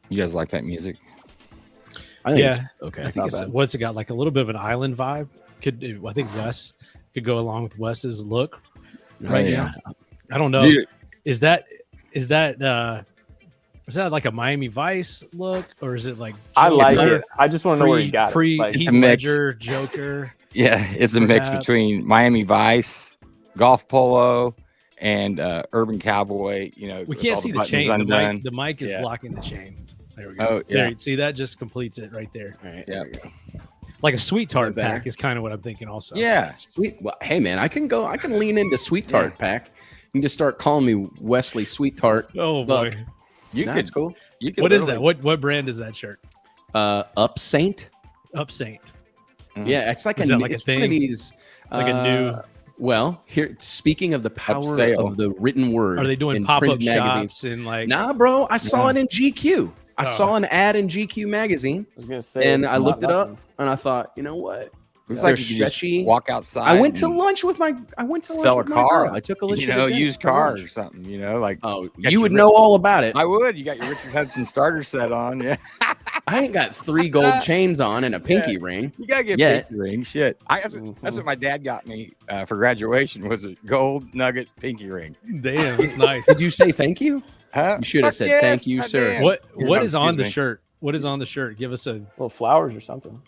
You guys like that music? I think Yeah. it's okay. I think it's what's it got, like a little bit of an island vibe. I think Wes could go along with Wes's look right now. I don't know. Dude. Is that like a Miami Vice look, or is it like I like Joker, it. I just want to know where you got it. Like, Heath a mix. Ledger, Joker? Yeah, it's a mix Perhaps. between Miami Vice, golf polo, and urban cowboy. You know, We with can't all see the buttons chain. undone. The mic is Yeah. blocking the chain. There we go. Oh, yeah. There, see, that just completes it right there. All right, Yeah. there we go. Like a sweet tart better? pack is kind of what I'm thinking also. Yeah, Sweet. Well, hey man, I can lean into Sweet Tart pack. You can just start calling me Wesley Sweet Tart. Oh boy. Buck. you That's could. cool. You could What is that? literally- What brand is that shirt? Up Saint. Up Saint. Yeah, it's like Is that like a it's one of thing? these Like a new. Well, here speaking of the power sale. of the written word. Are they doing in pop up printed magazines. shops and like? Nah, bro. I saw it in GQ. I Oh. saw an ad in GQ magazine, I was gonna say, and it's I looked not it up, nothing. and I thought, you know what? It's They're like you could just stretchy. walk outside. I went to and, lunch with my. I went to lunch sell a with my car. girl. I took Alicia. You to know, dinner used for car or lunch. something. You know, like Oh, Got you your would Rick- know all about it. I would. You got your Richard Hudson starter set on. Yeah, I ain't got 3 gold chains on and a pinky ring. you gotta get Yeah. pinky ring. Shit, that's what my dad got me for graduation was a gold nugget pinky ring. Damn, that's nice. Did you say thank you? Huh? You should have Fuck said yes, thank you, I sir. did. What Here, What no, is on excuse the me. shirt? What is on the shirt? Give us a. Little flowers or something.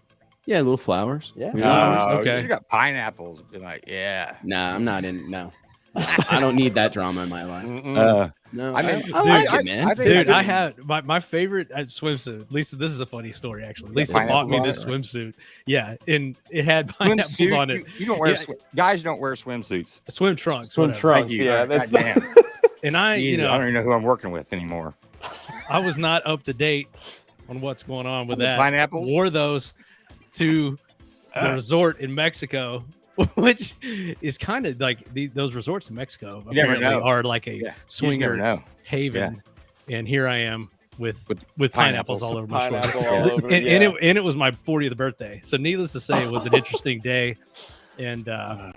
Yeah, little flowers. Yeah. Flowers, No, okay. You got pineapples. Be like, yeah. Nah, I'm not in. No, I don't need that drama in my life. No, I mean, I like dude, it, man. I think Dude, it's I good. had my favorite swimsuit. Lisa, this is a funny story actually. Lisa pineapples bought me on this it? swimsuit. Yeah, and it had pineapples Swimsuit? on it. You don't wear Yeah. guys don't wear swimsuits. Swim trunks. Swim whatever. trunks. you. Yeah, God that's damn. And I, you Jesus, I know, don't even know who I'm working with anymore. I was not up to date on what's going on with The that. pineapples? Wore those to the resort in Mexico, which is kind of like those resorts in Mexico You never apparently know. are like a Yeah. You just swinger never know. haven. And here I am with With pineapples pineapples. all over my shoulders. pineapple all over. And, yeah. and it was my 40th birthday. So needless to say, it was an interesting day. And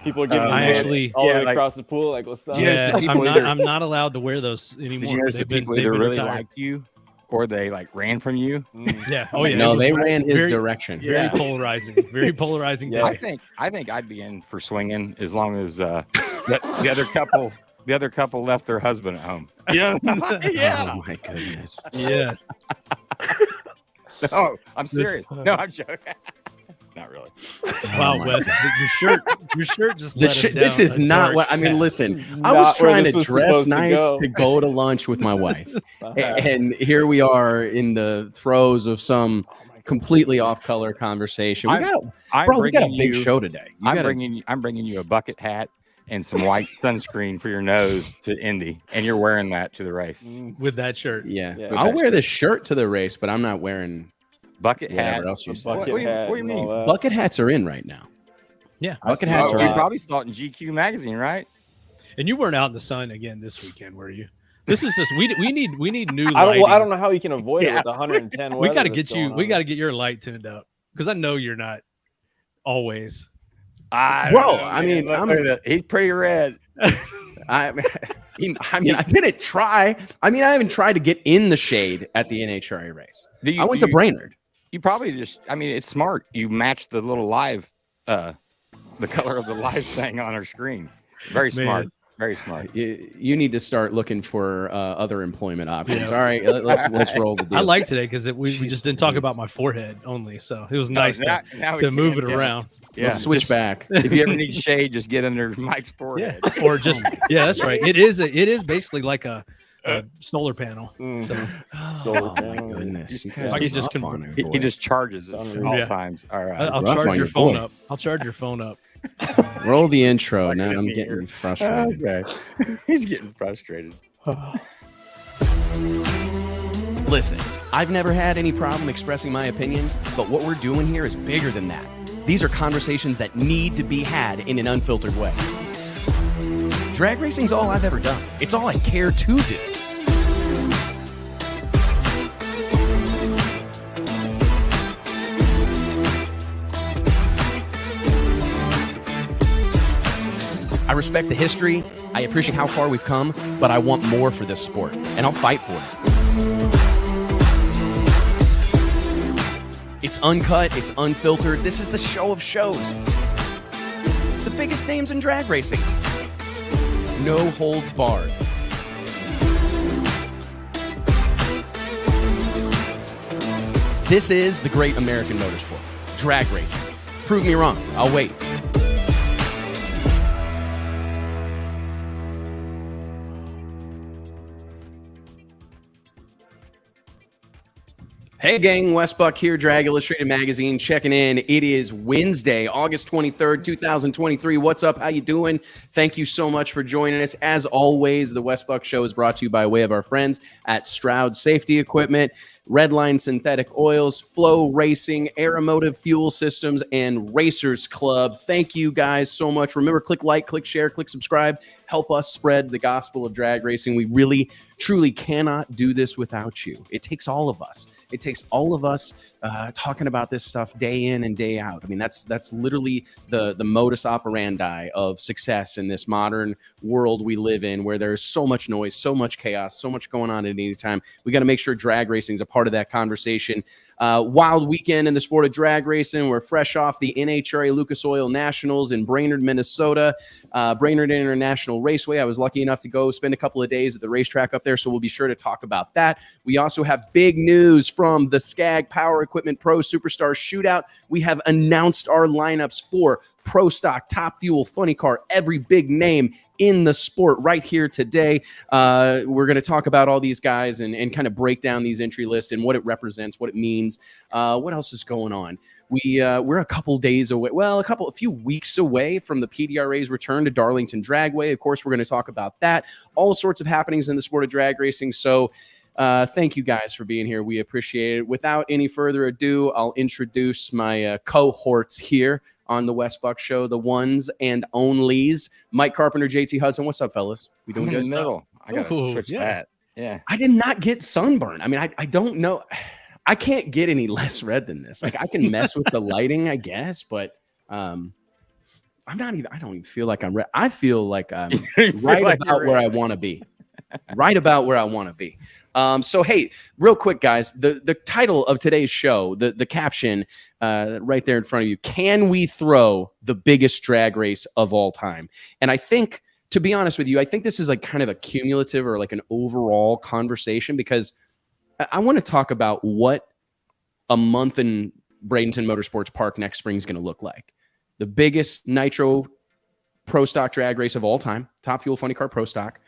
People are giving I you actually- hits all the yeah, way like- across the pool. Like, what's up? you notice yeah, the people either- I'm not allowed to wear those anymore. Did you notice They've that people they've either been really retired. liked you or they like ran from you? Yeah. Oh yeah. No, it was they ran his very- direction. Very Yeah. polarizing. Very polarizing Yeah. day. I think I'd be in for swinging as long as the other couple left their husband at home. Yeah. Oh my goodness. Yes. No, I'm serious. No, I'm joking. Not really. Wow, my Wes, your shirt just let us This down is a not dark what I mean. path. Listen, I Not was where trying this to was dress supposed to nice go. to go to lunch with my wife, Uh-huh. and here we are in the throes of some completely off-color conversation. We got I'm a bringing big you, show today. I'm bringing you a bucket hat and some white sunscreen for your nose to Indy, and you're wearing that to the race. with that shirt. Yeah, Yeah. I'll wear this shirt to the race, but I'm not wearing Bucket hat. whatever else you A said. bucket What do you- hat what do you and all mean? that. Bucket hats are in right now. Yeah. Bucket see hats a are You lot. in. probably saw it in GQ magazine, right? And you weren't out in the sun again this weekend, were you? This is just we need new I lighting. don't know how you can avoid it Yeah. with 110. We got to weather get that's you. going We on. got to get your light tuned up because I know you're not always. Bro, I mean, he's pretty red. I mean, I didn't try. I mean, I haven't tried to get in the shade at the NHRA race. I went to Brainerd. You probably just, I mean, it's smart. You match the little live, the color of the live thing on our screen. Very smart. Very smart. You need to start looking for other employment options. Yeah. All right, let's roll the deal. I like today because we just didn't talk Jeez. about my forehead only, so it was nice now we to move can, it yeah. around. Yeah. Let's switch back. If you ever need shade, just get under Mike's forehead. Yeah, or just yeah, that's right. It is basically like a solar panel. Mm. So Solar Oh my panel. goodness! You If guys I are could just off convert- on it, He boy. just charges it at all Yeah. times. All right. I'll Rough charge on your your phone boy. up. I'll charge your phone up. roll the intro. Now I'm getting frustrated. Okay. He's getting frustrated. Listen, I've never had any problem expressing my opinions, but what we're doing here is bigger than that. These are conversations that need to be had in an unfiltered way. Drag racing's all I've ever done. It's all I care to do. I respect the history, I appreciate how far we've come, but I want more for this sport, and I'll fight for it. It's uncut, it's unfiltered. This is the show of shows. The biggest names in drag racing. No holds barred. This is the great American motorsport. Drag racing. Prove me wrong. I'll wait. Hey gang, Wes Buck here, Drag Illustrated Magazine, checking in. It is Wednesday, August 23rd, 2023. What's up? How you doing? Thank you so much for joining us. As always, the Wes Buck Show is brought to you by way of our friends at Stroud Safety Equipment, Redline Synthetic Oils, Flow Racing, Aeromotive Fuel Systems, and Racers Club. Thank you guys so much. Remember, click like, click share, click subscribe. Help us spread the gospel of drag racing. We really, truly cannot do this without you. It takes all of us. It takes all of us talking about this stuff day in and day out. I mean, that's literally the modus operandi of success in this modern world we live in, where there's so much noise, so much chaos, so much going on at any time. We got to make sure drag racing is a part of that conversation. Wild weekend in the sport of drag racing. We're fresh off the NHRA Lucas Oil Nationals in Brainerd, Minnesota, Brainerd International Raceway. I was lucky enough to go spend a couple of days at the racetrack up there, so we'll be sure to talk about that. We also have big news from the SCAG Power Equipment Pro Superstar Shootout. We have announced our lineups for Pro Stock, Top Fuel, Funny Car, every big name in the sport right here today. We're going to talk about all these guys and kind of break down these entry lists and what it represents, what it means. What else is going on? We're a couple days away. Well, a few weeks away from the PDRA's return to Darlington Dragway. Of course, we're going to talk about that. All sorts of happenings in the sport of drag racing. So thank you guys for being here. We appreciate it. Without any further ado, I'll introduce my cohorts here on the Wes Buck Show, the ones and onlys. Mike Carpenter, JT Hudson. What's up, fellas? We doing I'm good? in the middle. I gotta switch that. Yeah. I did not get sunburn. I mean, I don't know. I can't get any less red than this. Like, I can mess with the lighting, I guess, but I'm not even. I don't even feel like I'm red. I feel like I'm right about where I want to be. Right about where I want to be. So, hey, real quick, guys, the title of today's show, the caption right there in front of you, can we throw the biggest drag race of all time? And I think, to be honest with you, I think this is like kind of a cumulative or like an overall conversation, because I want to talk about what a month in Bradenton Motorsports Park next spring is going to look like. The biggest nitro pro stock drag race of all time, Top Fuel Funny Car Pro Stock.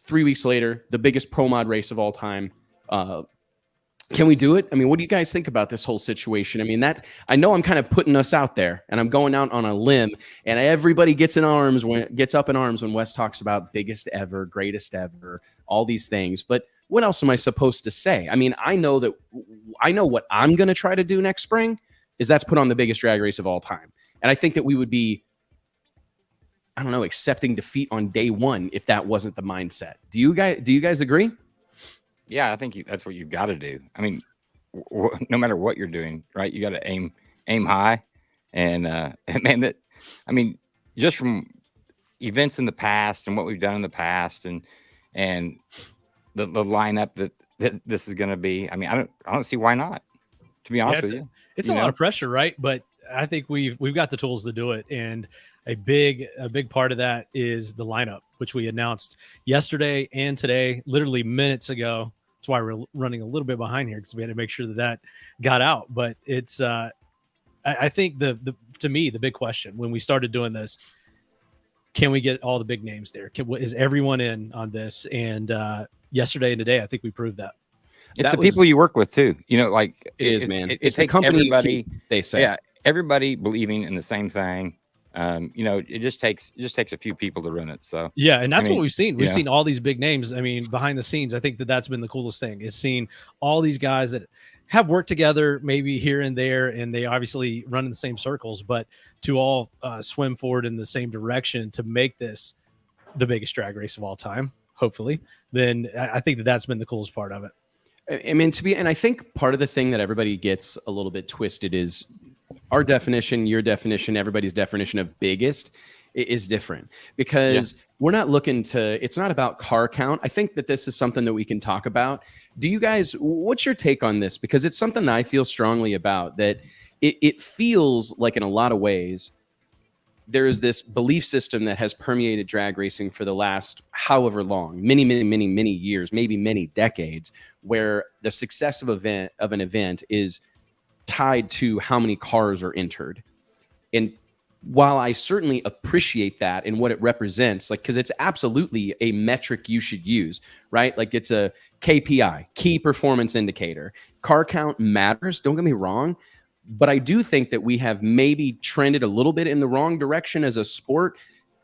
3 weeks later, the biggest pro mod race of all time. Can we do it? I mean, what do you guys think about this whole situation? I mean, I know I'm kind of putting us out there, and I'm going out on a limb, and everybody gets up in arms when Wes talks about biggest ever, greatest ever, all these things. But what else am I supposed to say? I mean, I know what I'm going to try to do next spring is that's put on the biggest drag race of all time. And I think that we would be, I don't know, accepting defeat on day one if that wasn't the mindset. Do you guys agree? Yeah, I think that's what you've got to do. I mean, no matter what you're doing, right? You got to aim high, and man, just from events in the past and what we've done in the past, and the lineup that this is going to be. I mean, I don't see why not. To be honest with you, it's a lot of pressure, right? But I think we've got the tools to do it, and a big part of that is the lineup, which we announced yesterday and today, literally minutes ago. That's why we're running a little bit behind here, because we had to make sure that got out. But it's I think to me the big question when we started doing this, can we get all the big names there? Is everyone in on this? And yesterday and today, I think we proved that. It's people you work with too. You know, like it is, man. It takes company everybody. They say, yeah, everybody believing in the same thing. It just takes a few people to run it. So yeah, and that's what we've seen. We've seen all these big names. I mean, behind the scenes, I think that's been the coolest thing, is seeing all these guys that have worked together, maybe here and there, and they obviously run in the same circles, but to all swim forward in the same direction to make this the biggest drag race of all time, hopefully. Then I think that's been the coolest part of it. I mean, and I think part of the thing that everybody gets a little bit twisted is our definition, your definition, everybody's definition of biggest is different, because we're not looking to, it's not about car count. I think that this is something that we can talk about. Do you guys, what's your take on this? Because it's something that I feel strongly about, that it feels like in a lot of ways, there is this belief system that has permeated drag racing for the last however long, many years, maybe many decades, where the success of an event is tied to how many cars are entered. And while I certainly appreciate that and what it represents, like, because it's absolutely a metric you should use, right? Like, it's a KPI, key performance indicator. Car count matters, don't get me wrong, but I do think that we have maybe trended a little bit in the wrong direction as a sport,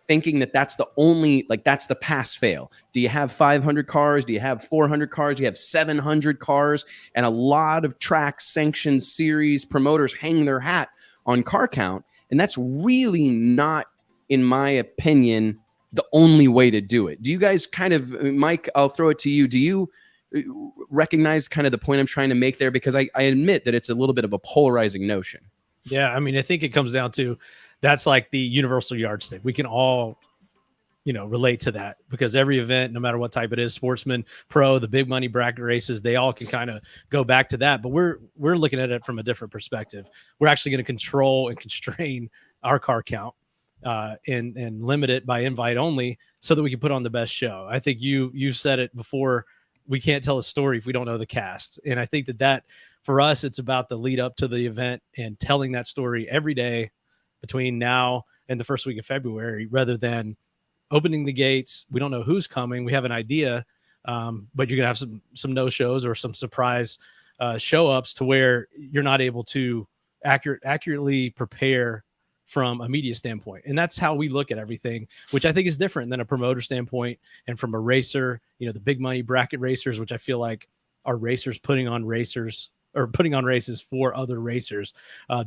thinking that that's the only, like, that's the pass fail. Do you have 500 cars? Do you have 400 cars? Do you have 700 cars? And a lot of tracks, sanctions, series, promoters hang their hat on car count. And that's really not, in my opinion, the only way to do it. Do you guys kind of, Mike, I'll throw it to you. Do you recognize kind of the point I'm trying to make there? Because I admit that it's a little bit of a polarizing notion. Yeah, I mean, I think it comes down to, that's like the universal yardstick. We can all, relate to that, because every event, no matter what type it is, sportsman, pro, the big money bracket races, they all can kind of go back to that. But we're looking at it from a different perspective. We're actually going to control and constrain our car count and limit it by invite only, so that we can put on the best show. I think you said it before. We can't tell a story if we don't know the cast. And I think that for us, it's about the lead up to the event and telling that story every day between now and the first week of February, rather than opening the gates. We don't know who's coming. We have an idea, but you're going to have some no-shows or some surprise show-ups to where you're not able to accurately prepare from a media standpoint. And that's how we look at everything, which I think is different than a promoter standpoint. And from a racer, the big money bracket racers, which I feel like are racers putting on races for other racers,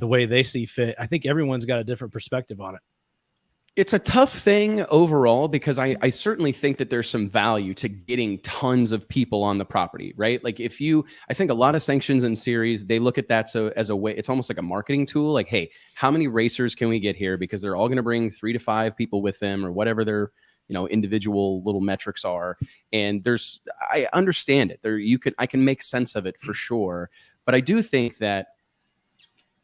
the way they see fit. I think everyone's got a different perspective on it. It's a tough thing overall, because I certainly think that there's some value to getting tons of people on the property, right? Like, I think a lot of sanctions and series, they look at that as a way, it's almost like a marketing tool. Like, hey, how many racers can we get here? Because they're all going to bring 3 to 5 people with them, or whatever their, individual little metrics are. And I understand it. I can make sense of it for sure. But I do think that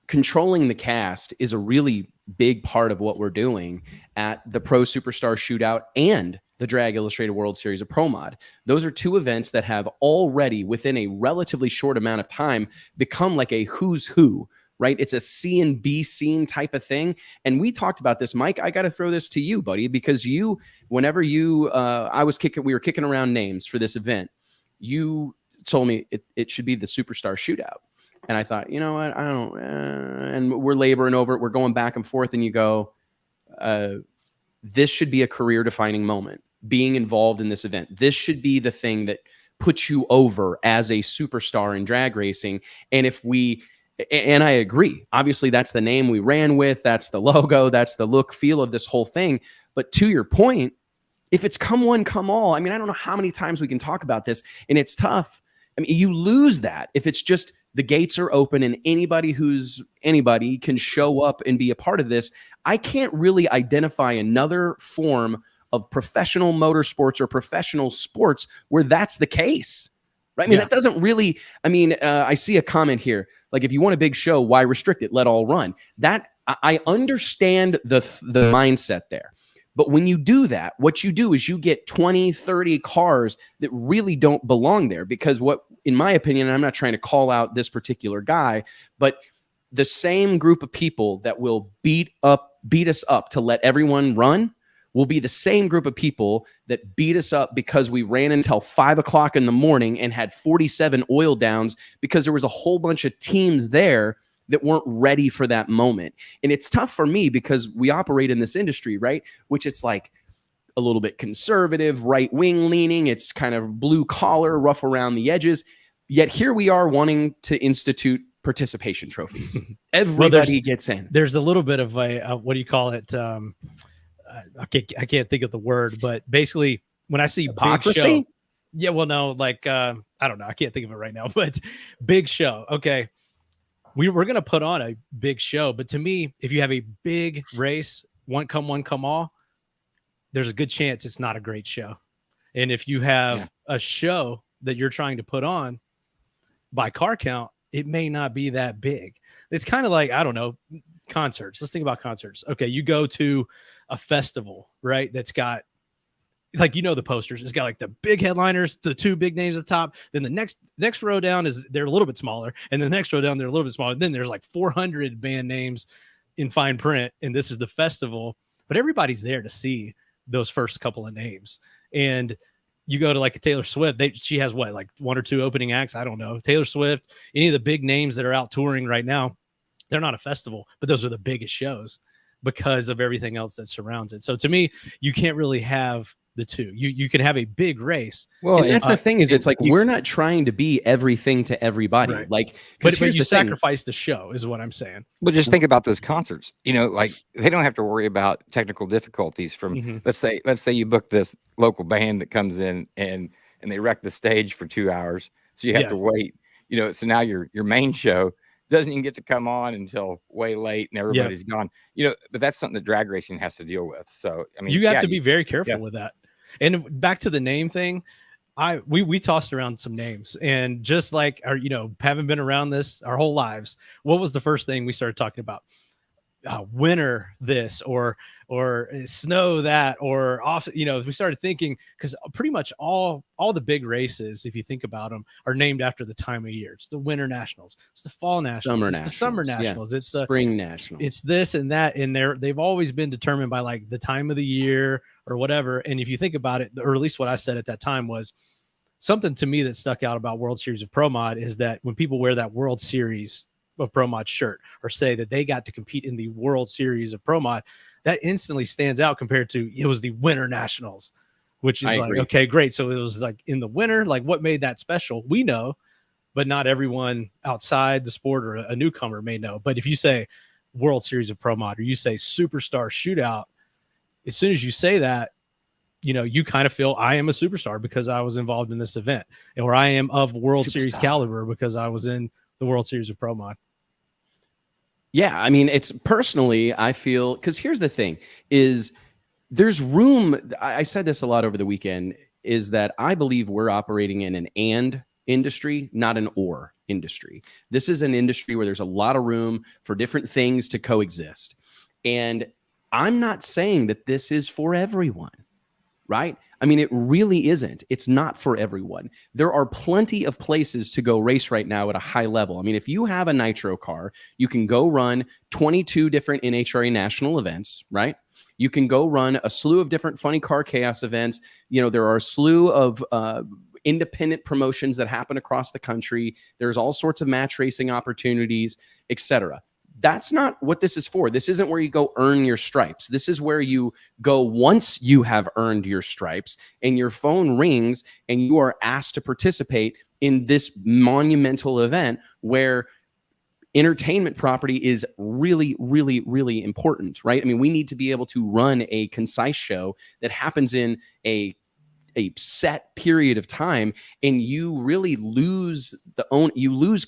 controlling the cast is a really big part of what we're doing at the Pro Superstar Shootout and the Drag Illustrated World Series of Pro Mod. Those are two events that have already, within a relatively short amount of time, become like a who's who, right? It's a C and B scene type of thing. And we talked about this, Mike. I got to throw this to you, buddy, because whenever we were kicking around names for this event, you told me it should be the Superstar Shootout. And I thought, you know what, I don't, and we're laboring over it. We're going back and forth, and you go, this should be a career-defining moment, being involved in this event. This should be the thing that puts you over as a superstar in drag racing. And and I agree, obviously that's the name we ran with, that's the logo, that's the look, feel of this whole thing. But to your point, if it's come one, come all, I mean, I don't know how many times we can talk about this, and it's tough. I mean, you lose that if it's just the gates are open and anybody can show up and be a part of this. I can't really identify another form of professional motorsports or professional sports where that's the case, right? I mean, that doesn't really, I see a comment here. Like, if you want a big show, why restrict it? Let all run. That I understand the mindset there. But when you do that, what you do is you get 20, 30 cars that really don't belong there, because in my opinion, and I'm not trying to call out this particular guy, but the same group of people that will beat us up to let everyone run will be the same group of people that beat us up because we ran until 5 o'clock in the morning and had 47 oil downs because there was a whole bunch of teams there that weren't ready for that moment. And it's tough for me because we operate in this industry, right? Which it's like a little bit conservative, right-wing leaning. It's kind of blue collar, rough around the edges. Yet here we are wanting to institute participation trophies. Everybody gets in. There's a little bit of a what do you call it? I can't think of the word, but basically when I see hypocrisy? Big show, yeah, well, no, like I don't know, I can't think of it right now, but big show. Okay, we're gonna put on a big show, but to me, if you have a big race one come all, there's a good chance it's not a great show. And if you have a show that you're trying to put on by car count, it may not be that big. It's kind of like, I don't know, concerts. Let's think about concerts. Okay, you go to a festival, right? That's got, like, the posters. It's got like the big headliners, the two big names at the top. Then the next row down they're a little bit smaller, and the next row down they're a little bit smaller. Then there's like 400 band names in fine print, and this is the festival. But everybody's there to see those first couple of names. And you go to like a Taylor Swift, she has what, like one or two opening acts? I don't know. Taylor Swift, any of the big names that are out touring right now, they're not a festival, but those are the biggest shows because of everything else that surrounds it. So to me, you can't really have the two. You can have a big race. Well, and that's the thing is, it's like we're not trying to be everything to everybody. Right. Like, but you sacrifice the show, is what I'm saying. But just think about those concerts. Like they don't have to worry about technical difficulties from let's say you book this local band that comes in and they wreck the stage for 2 hours, so you have to wait. So now your main show doesn't even get to come on until way late and everybody's gone. But that's something that drag racing has to deal with. So I mean, you have to be very careful with that. And back to the name thing, we tossed around some names, and just like having been around this our whole lives, what was the first thing we started talking about? Winter this or snow that, or off, we started thinking, because pretty much all the big races, if you think about them, are named after the time of year. It's the winter nationals, it's the fall nationals, the summer nationals, it's the spring nationals, it's this and that. And they've always been determined by like the time of the year or whatever. And if you think about it, or at least what I said at that time was something to me that stuck out about World Series of Pro Mod is that when people wear that World Series of Pro Mod shirt or say that they got to compete in the World Series of Pro Mod, that instantly stands out compared to it was the Winter Nationals, which is okay, great. So it was like in the winter, like what made that special? We know, but not everyone outside the sport or a newcomer may know. But if you say World Series of Pro Mod or you say Superstar Shootout, as soon as you say that, you kind of feel I am a superstar because I was involved in this event, or I am of World Series caliber because I was in the World Series of Pro Mod. Yeah, I mean, it's personally, I feel, because here's the thing, is there's room. I said this a lot over the weekend, is that I believe we're operating in an and industry, not an or industry. This is an industry where there's a lot of room for different things to coexist. And I'm not saying that this is for everyone, right? I mean, it really isn't. It's not for everyone. There are plenty of places to go race right now at a high level. I mean, if you have a nitro car, you can go run 22 different NHRA national events, right? You can go run a slew of different funny car chaos events. There are a slew of independent promotions that happen across the country. There's all sorts of match racing opportunities, etc. That's not what this is for. This isn't where you go earn your stripes. This is where you go once you have earned your stripes and your phone rings and you are asked to participate in this monumental event where entertainment property is really, really, really important, right? I mean, we need to be able to run a concise show that happens in a set period of time, and you really lose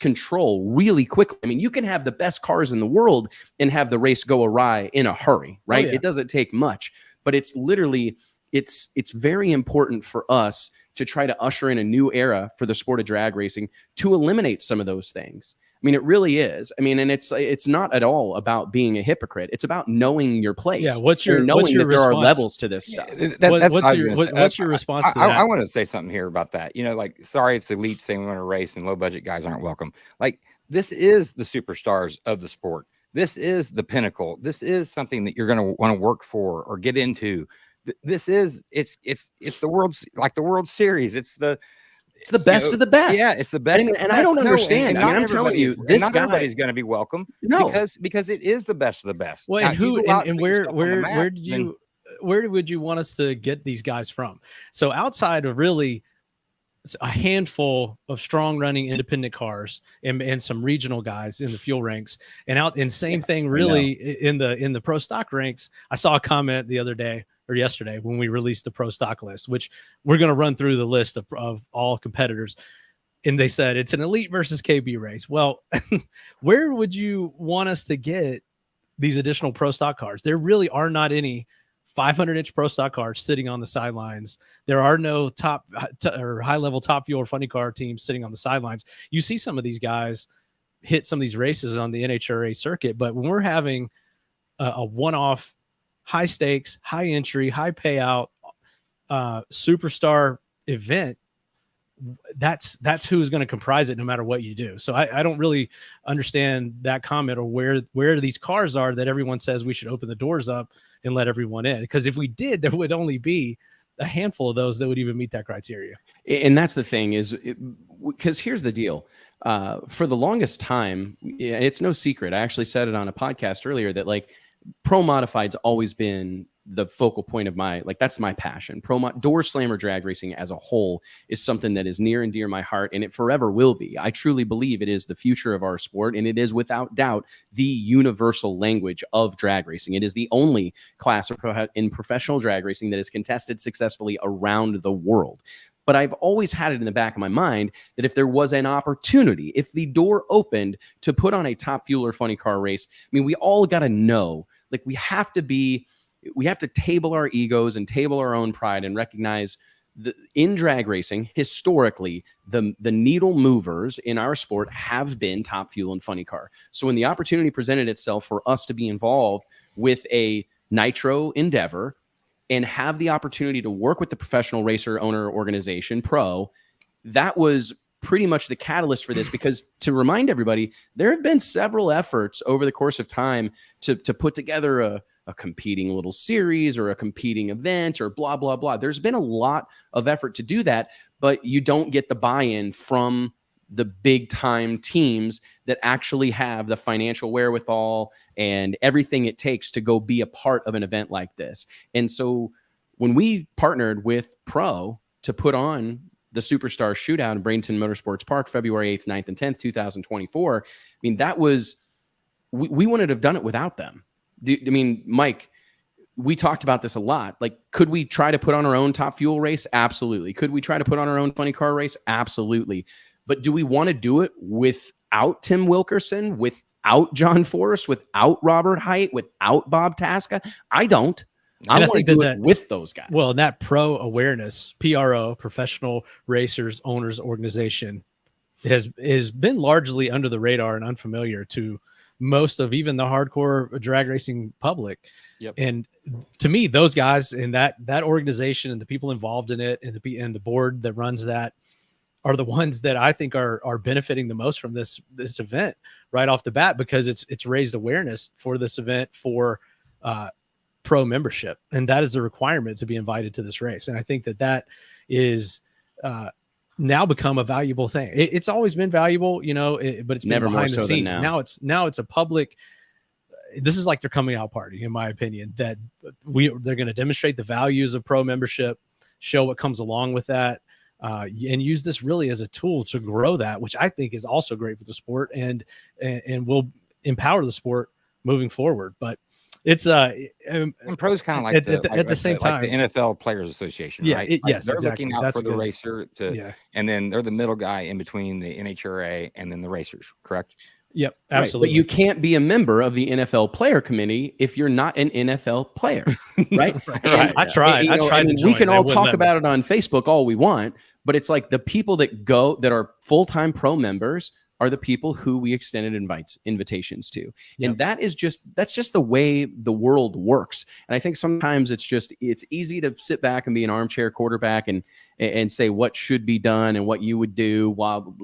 control really quickly. I mean, you can have the best cars in the world and have the race go awry in a hurry, right? Oh, yeah. It doesn't take much, but it's literally, it's very important for us to try to usher in a new era for the sport of drag racing to eliminate some of those things. I mean, it really is. I mean, and it's not at all about being a hypocrite. It's about knowing your place. Yeah. What's your that response? There are levels to this stuff. What's your response to that? I want to say something here about that. Like, sorry, it's elite saying we want to race and low budget guys aren't welcome. Like, this is the superstars of the sport. This is the pinnacle. This is something that you're going to want to work for or get into. This is it's the World Series. It's the best of the best. Yeah, it's the best. And I don't understand. And I'm telling you, this not guy everybody's going to be welcome. No, because it is the best of the best. Well, now, and where would you want us to get these guys from? So outside of really a handful of strong running independent cars and some regional guys in the fuel ranks, and same thing really in the pro stock ranks. I saw a comment the other day or yesterday when we released the pro stock list, which we're going to run through the list of all competitors. And they said it's an elite versus KB race. Well, where would you want us to get these additional pro stock cars. There really are not any 500-inch pro stock cars sitting on the sidelines. There are no or high-level top fuel or funny car teams sitting on the sidelines. You see some of these guys hit some of these races on the NHRA circuit, but when we're having a one-off, high stakes, high entry, high payout, superstar event, that's who's going to comprise it no matter what you do. So I don't really understand that comment, or where these cars are that everyone says we should open the doors up and let everyone in. Because if we did, there would only be a handful of those that would even meet that criteria. And that's the thing is, because here's the deal. For the longest time, and it's no secret, I actually said it on a podcast earlier, that like pro modified's always been the focal point of that's my passion. Door slammer drag racing as a whole is something that is near and dear my heart, and it forever will be. I truly believe it is the future of our sport, and it is without doubt the universal language of drag racing. It is the only class in professional drag racing that is contested successfully around the world. But I've always had it in the back of my mind that if there was an opportunity, if the door opened to put on a top fuel or funny car race, I mean, we all got to know, like, we have to table our egos and table our own pride and recognize that in drag racing, historically, the needle movers in our sport have been top fuel and funny car. So when the opportunity presented itself for us to be involved with a nitro endeavor and have the opportunity to work with the professional racer owner organization, Pro, that was pretty much the catalyst for this. Because to remind everybody, there have been several efforts over the course of time to put together a competing little series or a competing event or blah, blah, blah. There's been a lot of effort to do that, but you don't get the buy-in from the big time teams that actually have the financial wherewithal and everything it takes to go be a part of an event like this. And so when we partnered with Pro to put on the Superstar Shootout in Bradenton Motorsports Park, February 8th, 9th, and 10th, 2024, I mean, that was, we wouldn't have done it without them. I mean, Mike, we talked about this a lot. Like, could we try to put on our own top fuel race? Absolutely. Could we try to put on our own funny car race? Absolutely. But do we want to do it without Tim Wilkerson, without John Forrest, without Robert Height, without Bob Tasca? I don't. I want to do it with those guys. Well, and that pro awareness, PRO, Professional Racers Owners Organization, has been largely under the radar and unfamiliar to most of even the hardcore drag racing public. Yep. And to me, those guys and that organization and the people involved in it and the board that runs that are the ones that I think are benefiting the most from this event right off the bat, because it's raised awareness for this event for pro membership. And that is the requirement to be invited to this race. And I think that is now become a valuable thing. It's always been valuable, but it's been never behind the so scenes. than Now it's a public. This is like their coming out party, in my opinion, that they're going to demonstrate the values of pro membership, show what comes along with that, and use this really as a tool to grow that, which I think is also great for the sport and will empower the sport moving forward. But it's and pros kind of like at the same time, like the NFL Players Association, yeah, right? Yes, they're exactly. looking out That's for the good. racer and then they're the middle guy in between the NHRA and then the racers, correct? Yep, absolutely. Right. But you can't be a member of the NFL player committee if you're not an NFL player, right? Right. I tried. We can all talk about it on Facebook all we want, but it's like the people that are full-time pro members are the people who we extended invitations to. And that's just the way the world works. And I think sometimes it's easy to sit back and be an armchair quarterback and say what should be done and what you would do while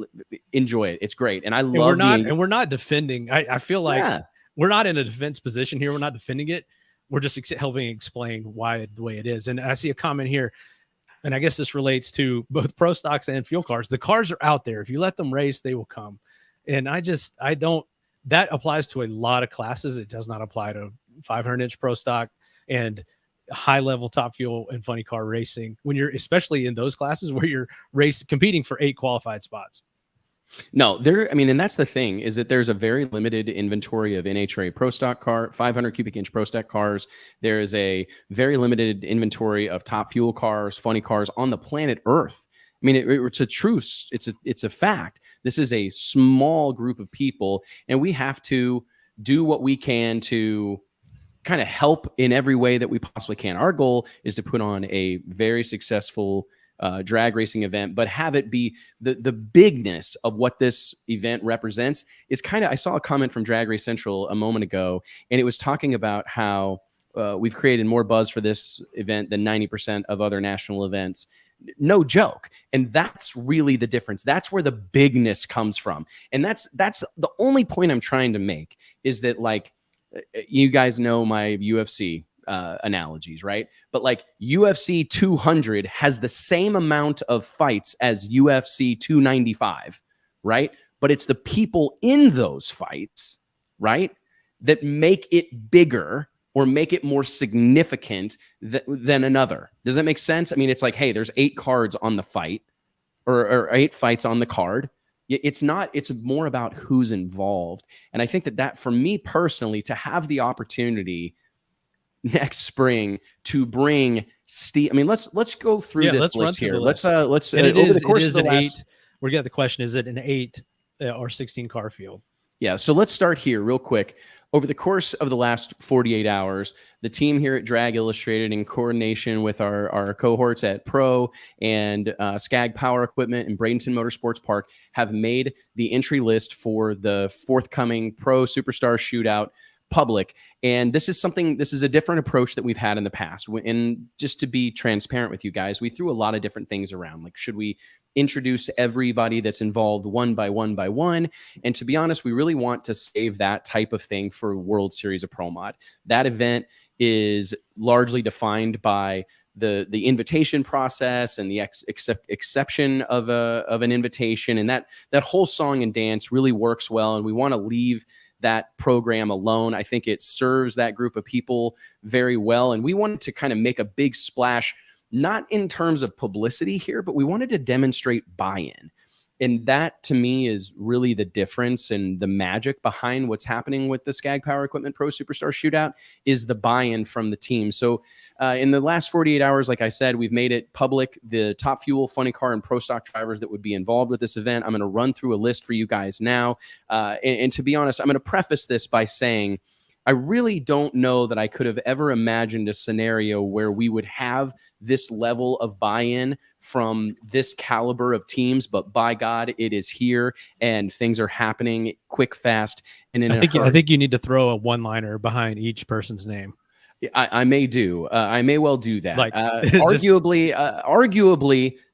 enjoy it. It's great. And we're not defending. I feel like we're not in a defense position here. We're not defending it. We're just helping explain why the way it is. And I see a comment here, and I guess this relates to both pro stocks and fuel cars. The cars are out there. If you let them race, they will come. And that applies to a lot of classes. It does not apply to 500-inch pro stock and high level top fuel and funny car racing when you're, especially in those classes where you're competing for 8 qualified spots. No, and that's the thing, is that there's a very limited inventory of NHRA pro stock 500 cubic inch pro stock cars. There is a very limited inventory of top fuel cars, funny cars on the planet Earth. I mean, it's a truth. It's a fact. This is a small group of people, and we have to do what we can to kind of help in every way that we possibly can. Our goal is to put on a very successful drag racing event, but have it be the bigness of what this event represents is kind of, I saw a comment from Drag Race Central a moment ago, and it was talking about how we've created more buzz for this event than 90% of other national events. No joke. And that's really the difference. That's where the bigness comes from. And that's the only point I'm trying to make, is that, like, you guys know my UFC analogies, right? But like UFC 200 has the same amount of fights as UFC 295, right? But it's the people in those fights, right, that make it bigger or make it more significant than another. Does that make sense? I mean, it's like, hey, there's 8 cards on the fight, or 8 fights on the card. It's not, it's more about who's involved. And I think that for me personally, to have the opportunity next spring to bring Steve, I mean, let's go through this list here. Let's over the course of the last, 8. We got the question, is it an 8 or 16 car field? Yeah, so let's start here real quick. Over the course of the last 48 hours, the team here at Drag Illustrated, in coordination with our cohorts at Pro and Skag Power Equipment and Bradenton Motorsports Park, have made the entry list for the forthcoming Pro Superstar Shootout public. And this is a different approach that we've had in the past. And just to be transparent with you guys, we threw a lot of different things around. Like, should we introduce everybody that's involved one by one? And to be honest, we really want to save that type of thing for World Series of Pro Mod. That event is largely defined by the invitation process and the exception of an invitation. And that whole song and dance really works well. And we want to leave that program alone. I think it serves that group of people very well. And we wanted to kind of make a big splash, not in terms of publicity here, but we wanted to demonstrate buy-in. And that, to me, is really the difference and the magic behind what's happening with the Skag Power Equipment Pro Superstar Shootout, is the buy-in from the team. So in the last 48 hours, like I said, we've made it public, the Top Fuel, Funny Car, and Pro Stock drivers that would be involved with this event. I'm going to run through a list for you guys now. And to be honest, I'm going to preface this by saying, I really don't know that I could have ever imagined a scenario where we would have this level of buy-in from this caliber of teams, but by God, it is here, and things are happening quick, fast, and I think you need to throw a one-liner behind each person's name. I may do. I may well do that. Like, arguably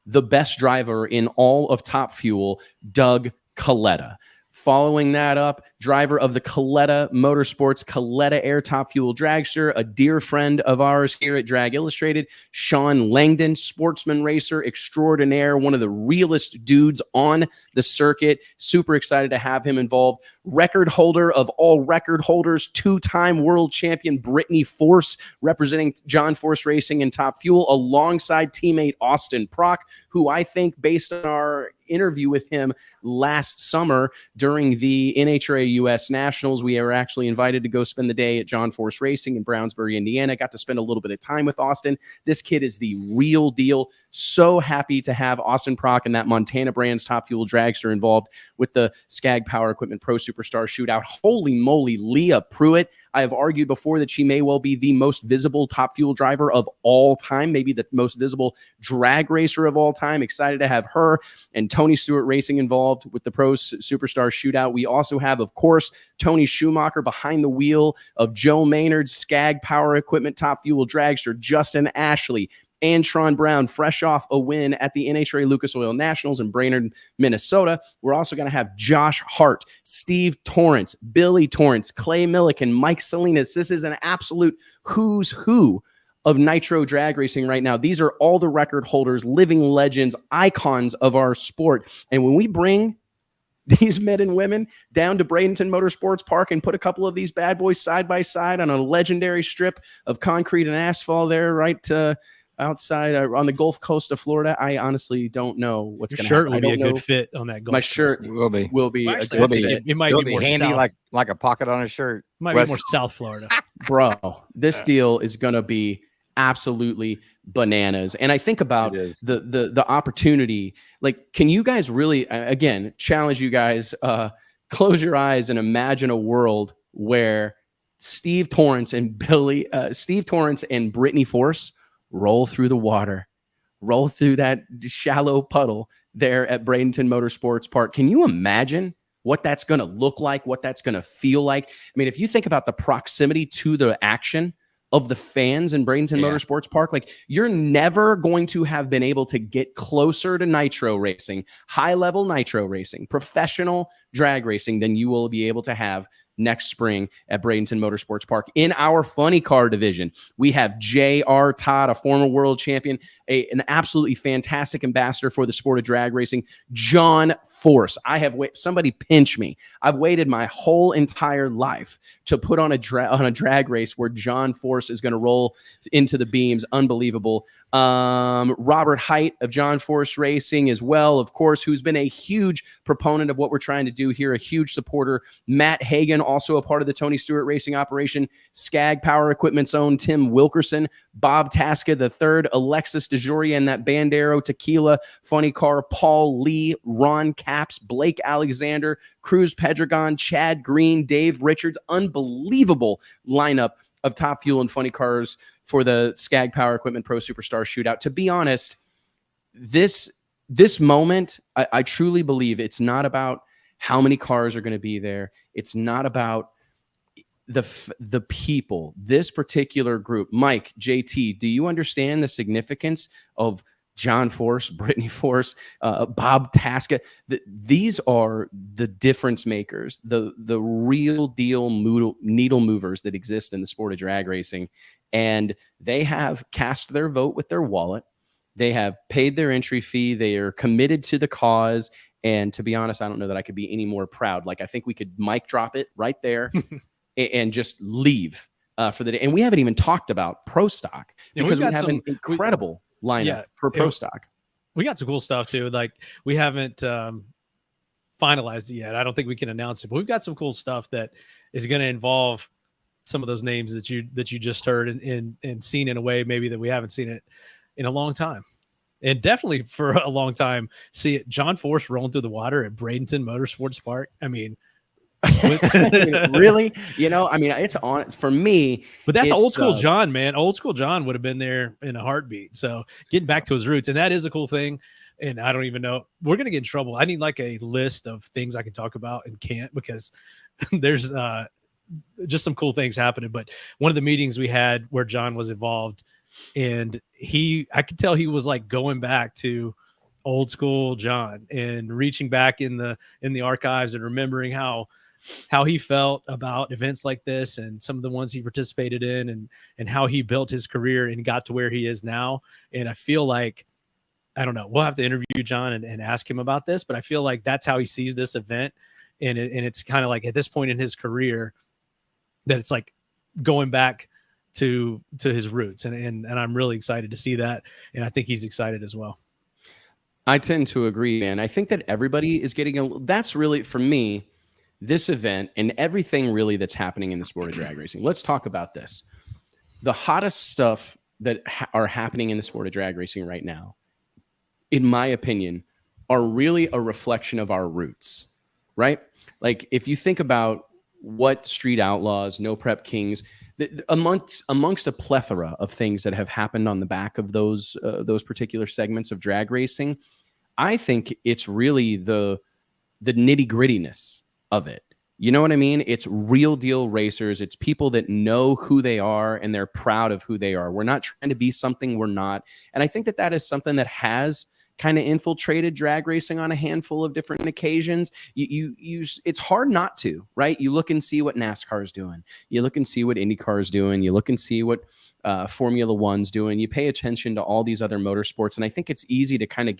the best driver in all of Top Fuel, Doug Coletta. Following that up, driver of the Coletta Motorsports, Coletta Air Top Fuel Dragster, a dear friend of ours here at Drag Illustrated, Sean Langdon, sportsman racer extraordinaire, one of the realest dudes on the circuit. Super excited to have him involved. Record holder of all record holders, 2-time world champion Brittany Force, representing John Force Racing and Top Fuel, alongside teammate Austin Prock, who I think, based on our interview with him last summer during the NHRA US Nationals, we were actually invited to go spend the day at John Force Racing in Brownsburg, Indiana. Got to spend a little bit of time with Austin. This kid is the real deal. So happy to have Austin Prock and that Montana Brands Top Fuel Dragster involved with the Skag Power Equipment Pro Superstar Shootout. Holy moly, Leah Pruitt. I have argued before that she may well be the most visible Top Fuel driver of all time, maybe the most visible drag racer of all time. Excited to have her and Tony Stewart Racing involved with the Pro Superstar Shootout. We also have, of course, Tony Schumacher behind the wheel of Joe Maynard's Skag Power Equipment Top Fuel Dragster, Justin Ashley, Antron Brown, fresh off a win at the NHRA Lucas Oil Nationals in Brainerd, Minnesota. We're also going to have Josh Hart, Steve Torrance, Billy Torrance, Clay Milliken, Mike Salinas. This is an absolute who's who of nitro drag racing right now. These are all the record holders, living legends, icons of our sport. And when we bring these men and women down to Bradenton Motorsports Park and put a couple of these bad boys side by side on a legendary strip of concrete and asphalt there, right outside on the Gulf Coast of Florida, I honestly don't know what's going to happen. Your shirt will be a good fit on that Gulf My Coast. shirt will be. Well, actually, a good fit. It might It'll be more handy, south. like a pocket on a shirt. Might Wes- be more South Florida. Bro, this deal is going to be absolutely bananas. And I think about It is. the opportunity. Like, can you guys really, again, challenge you guys, close your eyes and imagine a world where Steve Torrance and Brittany Force roll through the water, roll through that shallow puddle there at Bradenton Motorsports Park. Can you imagine what that's going to look like, what that's going to feel like? I mean, if you think about the proximity to the action of the fans in Bradenton Motorsports Park, like, you're never going to have been able to get closer to nitro racing, high-level nitro racing, professional drag racing than you will be able to have next spring at Bradenton Motorsports Park. In our funny car division, we have J.R. Todd, a former world champion, an absolutely fantastic ambassador for the sport of drag racing. John Force. Somebody pinch me. I've waited my whole entire life to put on a drag race where John Force is going to roll into the beams. Unbelievable. Robert Height of John Force Racing as well, of course, who's been a huge proponent of what we're trying to do here, a huge supporter. Matt Hagan, also a part of the Tony Stewart Racing operation. Skag Power Equipment's own Tim Wilkerson, Bob Tasca III, Alexis DeJoria, and that Bandero Tequila funny car, Paul Lee, Ron Capps, Blake Alexander, Cruz Pedregon, Chad Green, Dave Richards. Unbelievable lineup of Top Fuel and funny cars for the Skag Power Equipment Pro Superstar Shootout. To be honest, this moment, I truly believe it's not about how many cars are going to be there. It's not about the people, this particular group. Mike, JT, do you understand the significance of John Force, Brittany Force, Bob Tasca? These are the difference makers, the real deal needle movers that exist in the sport of drag racing. And they have cast their vote with their wallet. They have paid their entry fee. They are committed to the cause. And to be honest, I don't know that I could be any more proud. Like, I think we could mic drop it right there and just leave for the day. And we haven't even talked about Pro Stock, because we have an incredible lineup for Pro Stock. We got some cool stuff too. Like, we haven't finalized it yet. I don't think we can announce it, but we've got some cool stuff that is going to involve some of those names that you just heard and seen in a way maybe that we haven't seen it in a long time. And definitely for a long time, see it, John Force rolling through the water at Bradenton Motorsports Park. I mean, really? It's on for me. But that's old school John, man. Old school John would have been there in a heartbeat. So getting back to his roots, and that is a cool thing. And I don't even know, we're going to get in trouble. I need like a list of things I can talk about and can't, because there's just some cool things happening. But one of the meetings we had where John was involved, and I could tell he was like going back to old school John and reaching back in the archives and remembering how he felt about events like this and some of the ones he participated in, and how he built his career and got to where he is now. And I feel like, I don't know, we'll have to interview John and ask him about this, but I feel like that's how he sees this event. And it's kind of like at this point in his career that it's like going back to his roots. And I'm really excited to see that. And I think he's excited as well. I tend to agree, man. I think that everybody is getting that's really, for me, this event and everything really that's happening in the sport of drag racing. Let's talk about this. The hottest stuff that are happening in the sport of drag racing right now, in my opinion, are really a reflection of our roots, right? Like, if you think about what Street Outlaws, No Prep Kings, amongst a plethora of things that have happened on the back of those particular segments of drag racing, I think it's really the nitty grittiness of it. You know what I mean? It's real deal racers. It's people that know who they are and they're proud of who they are. We're not trying to be something we're not. And I think that is something that has kind of infiltrated drag racing on a handful of different occasions. It's hard not to, right? You look and see what NASCAR is doing. You look and see what IndyCar is doing. You look and see what Formula One's doing. You pay attention to all these other motorsports. And I think it's easy to kind of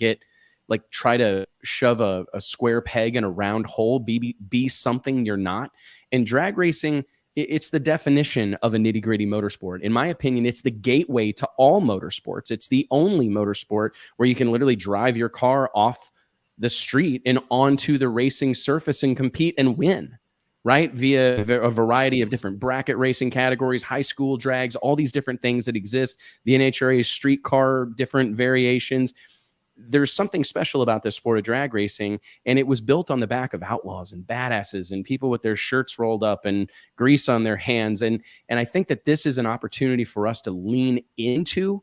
try to shove a square peg in a round hole, be something you're not. And drag racing, it's the definition of a nitty gritty motorsport. In my opinion, it's the gateway to all motorsports. It's the only motorsport where you can literally drive your car off the street and onto the racing surface and compete and win, right? Via a variety of different bracket racing categories, high school drags, all these different things that exist, the NHRA streetcar, different variations. there's something special about this sport of drag racing, and it was built on the back of outlaws and badasses and people with their shirts rolled up and grease on their hands. And I think that this is an opportunity for us to lean into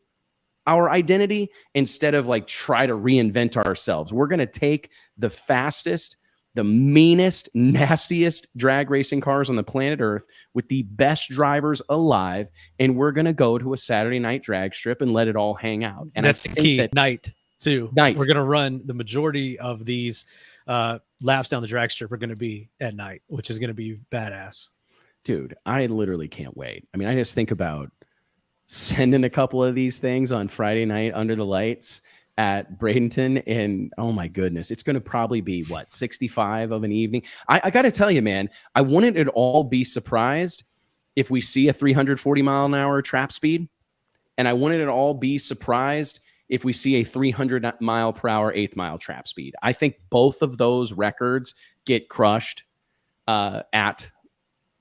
our identity instead of like try to reinvent ourselves. We're going to take the fastest, the meanest, nastiest drag racing cars on the planet Earth with the best drivers alive, and we're going to go to a Saturday night drag strip and let it all hang out. And that's the key. Night too. Night. We're going to run the majority of these laps down the drag strip are going to be at night, which is going to be badass. Dude, I literally can't wait. I mean, I just think about sending a couple of these things on Friday night under the lights at Bradenton, and oh my goodness, it's going to probably be what, 65 of an evening. I got to tell you, man, I wouldn't at all be surprised if we see a 340 mile an hour trap speed, and I wouldn't at all be surprised if we see a 300 mile per hour 8th mile trap speed. I think both of those records get crushed at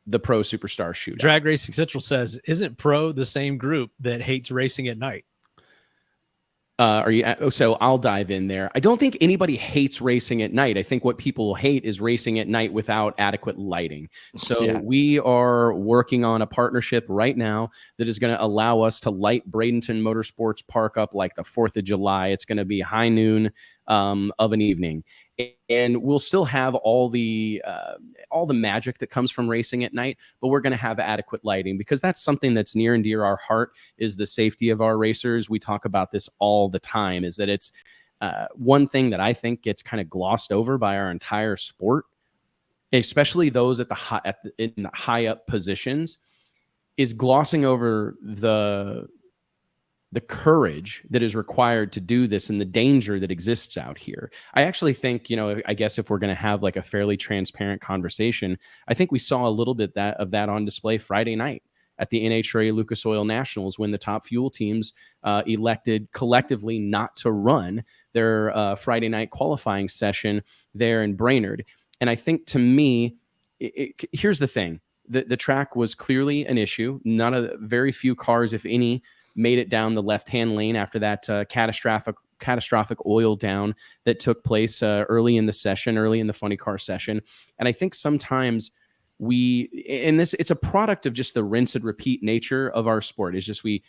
the Pro Superstar Shootout. Drag Racing Central says, isn't Pro the same group that hates racing at night? So I'll dive in there. I don't think anybody hates racing at night. I think what people hate is racing at night without adequate lighting. So we are working on a partnership right now that is going to allow us to light Bradenton Motorsports Park up like the 4th of July. It's going to be high noon of an evening. And we'll still have all the magic that comes from racing at night, but we're going to have adequate lighting because that's something that's near and dear our heart, is the safety of our racers. We talk about this all the time, is that it's one thing that I think gets kind of glossed over by our entire sport, especially those at in the high up positions, is glossing over the courage that is required to do this and the danger that exists out here. I actually think, I guess if we're going to have like a fairly transparent conversation, I think we saw a little bit of that on display Friday night at the NHRA Lucas Oil Nationals when the top fuel teams elected collectively not to run their Friday night qualifying session there in Brainerd. And I think, to me, here's the thing. The track was clearly an issue. Very few cars, if any, made it down the left-hand lane after that catastrophic oil down that took place early in the funny car session. And I think sometimes it's a product of just the rinse and repeat nature of our sport. It's just we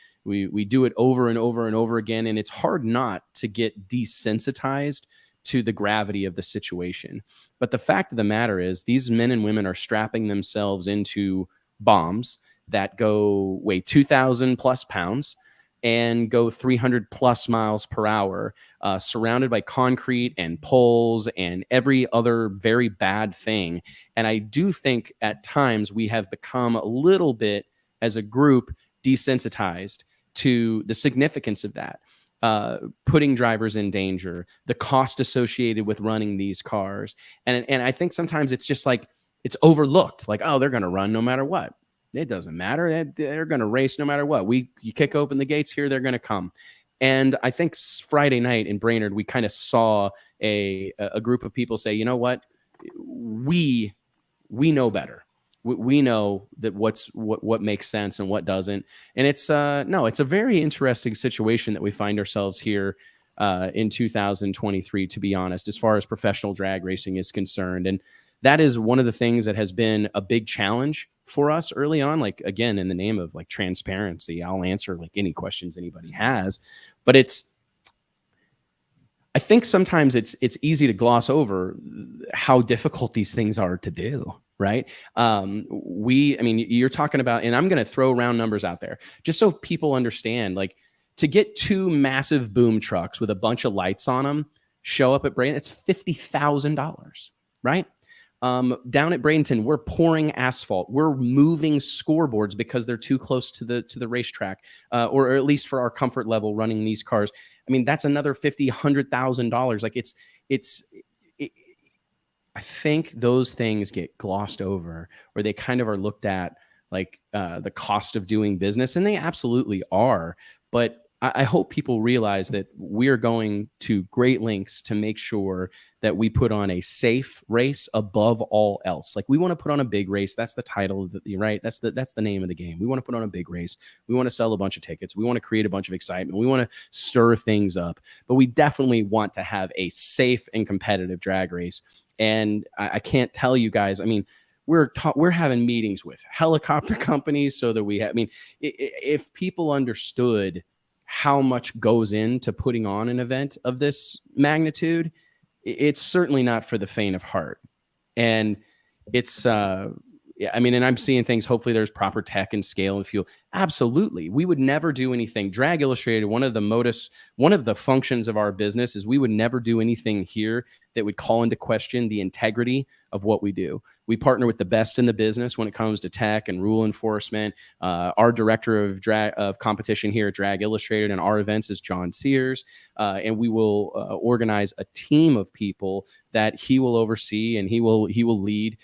do it over and over and over again, and it's hard not to get desensitized to the gravity of the situation. But the fact of the matter is, these men and women are strapping themselves into bombs that weigh 2,000 plus pounds and go 300 plus miles per hour, surrounded by concrete and poles and every other very bad thing. And I do think at times we have become a little bit, as a group, desensitized to the significance of that. Putting drivers in danger, the cost associated with running these cars. And I think sometimes it's just like, it's overlooked. Like, oh, they're going to run no matter what. It doesn't matter. They're going to race no matter what. You kick open the gates here, they're going to come. And I think Friday night in Brainerd, we kind of saw a group of people say, you know what? We know better. We know that what makes sense and what doesn't. And it's a very interesting situation that we find ourselves here in 2023, to be honest, as far as professional drag racing is concerned. And that is one of the things that has been a big challenge for us early on. Like, again, in the name of like transparency, I'll answer like any questions anybody has, but I think sometimes it's easy to gloss over how difficult these things are to do. Right. You're talking about, and I'm going to throw round numbers out there just so people understand, like, to get 2 massive boom trucks with a bunch of lights on them show up at Bradenton, it's $50,000. Right. Down at Bradenton, we're pouring asphalt. We're moving scoreboards because they're too close to the racetrack, or at least for our comfort level running these cars. I mean, that's another $100,000. Like I think those things get glossed over, or they kind of are looked at like the cost of doing business, and they absolutely are. But I hope people realize that we're going to great lengths to make sure that we put on a safe race above all else. Like, we want to put on a big race. That's the title, right? That's the name of the game. We want to put on a big race. We want to sell a bunch of tickets. We want to create a bunch of excitement. We want to stir things up, but we definitely want to have a safe and competitive drag race. And I can't tell you guys, I mean, we're having meetings with helicopter companies so that if people understood how much goes into putting on an event of this magnitude, it's certainly not for the faint of heart. And it's, and I'm seeing things, hopefully there's proper tech and scale and fuel. Absolutely. We would never do anything. Drag Illustrated, one of the functions of our business is we would never do anything here that would call into question the integrity of what we do. We partner with the best in the business when it comes to tech and rule enforcement. Our director of competition here at Drag Illustrated and our events is John Sears. And we will organize a team of people that he will oversee and he will lead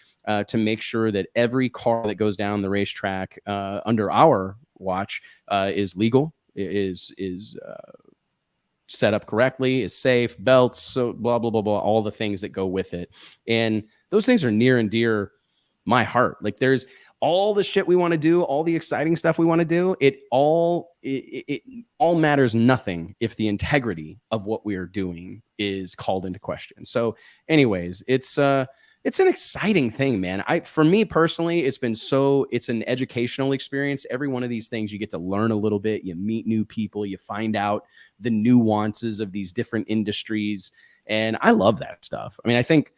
to make sure that every car that goes down the racetrack under our watch is legal, is set up correctly, is safe, belts, so blah, blah, blah, blah, all the things that go with it. And those things are near and dear my heart. Like, there's all the shit we want to do, all the exciting stuff we want to do. It all matters nothing if the integrity of what we are doing is called into question. So anyways, it's an exciting thing, man. For me personally, it's an educational experience. Every one of these things, you get to learn a little bit, you meet new people, you find out the nuances of these different industries. And I love that stuff. I mean, I think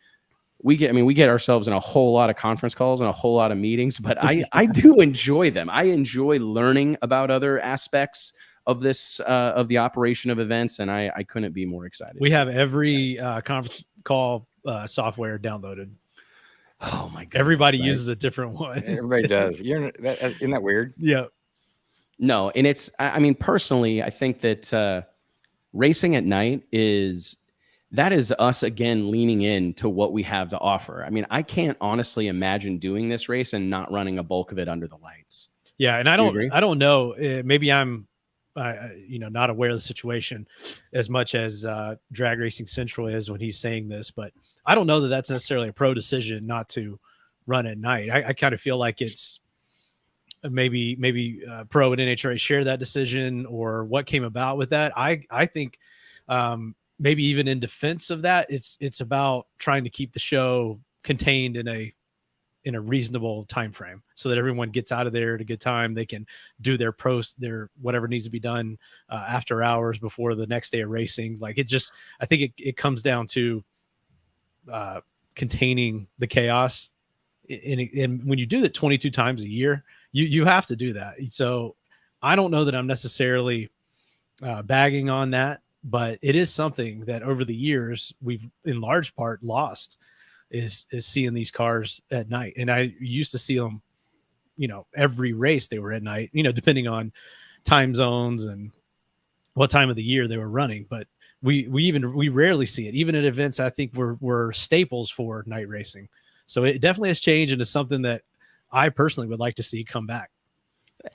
we get ourselves in a whole lot of conference calls and a whole lot of meetings, but I do enjoy them. I enjoy learning about other aspects of this, of the operation of events. And I couldn't be more excited. We have every conference call software downloaded. Oh my god! Everybody uses a different one. Everybody does. Isn't that weird? Yeah. No, and it's. I mean, personally, I think that racing at night is us again leaning into what we have to offer. I mean, I can't honestly imagine doing this race and not running a bulk of it under the lights. Yeah, and I don't know. Maybe I'm not aware of the situation as much as Drag Racing Central is when he's saying this, but I don't know that that's necessarily a pro decision not to run at night. I kind of feel like it's maybe pro and NHRA share that decision, or what came about with that. I think maybe even in defense of that, it's about trying to keep the show contained in a reasonable time frame so that everyone gets out of there at a good time. They can do their whatever needs to be done after hours before the next day of racing. Like, I think it comes down to containing the chaos. And when you do that 22 times a year, you have to do that. So I don't know that I'm necessarily bagging on that, but it is something that over the years we've in large part lost, is seeing these cars at night. And I used to see them, every race they were at night, depending on time zones and what time of the year they were running. But we rarely see it. Even at events, I think we're staples for night racing. So it definitely has changed into something that I personally would like to see come back.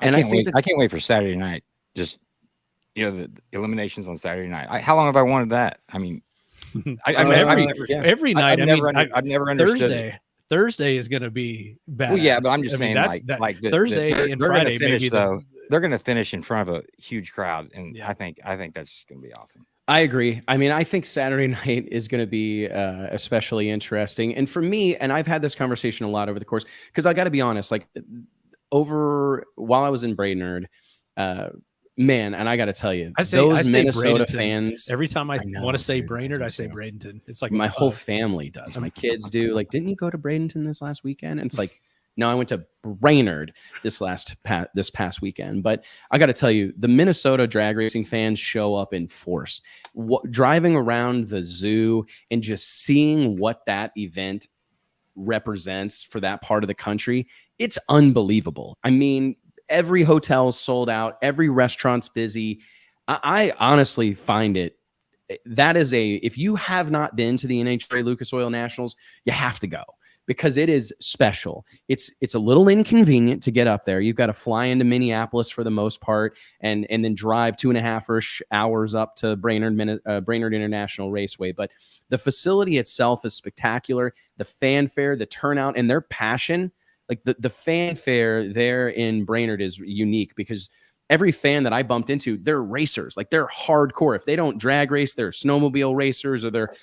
And I can't wait for Saturday night. Just, the eliminations on Saturday night. How long have I wanted that? I mean, every night. I've never understood. Thursday is going to be bad. Well, yeah, but I'm just saying, Thursday and Friday. Maybe they're going to finish in front of a huge crowd, and yeah. I think that's going to be awesome. I agree. I mean, I think Saturday night is going to be especially interesting. And for me, and I've had this conversation a lot over the course, because I got to be honest, like while I was in Brainerd, man, and I got to tell you, I say Minnesota fans. Every time I want to say Brainerd, I say Bradenton. It's like my whole family does. My kids do. Like, didn't you go to Bradenton this last weekend? And it's like, no, I went to Brainerd this past weekend. But I got to tell you, the Minnesota drag racing fans show up in force. Driving around the zoo and just seeing what that event represents for that part of the country, it's unbelievable. I mean, every hotel's sold out. Every restaurant's busy. I honestly find if you have not been to the NHRA Lucas Oil Nationals, you have to go, because it is special. It's a little inconvenient to get up there. You've got to fly into Minneapolis for the most part, and then drive 2.5 hours up to Brainerd International Raceway. But the facility itself is spectacular. The fanfare, the turnout, and their passion, like the fanfare there in Brainerd is unique, because every fan that I bumped into, they're racers. Like, they're hardcore. If they don't drag race, they're snowmobile racers, or they're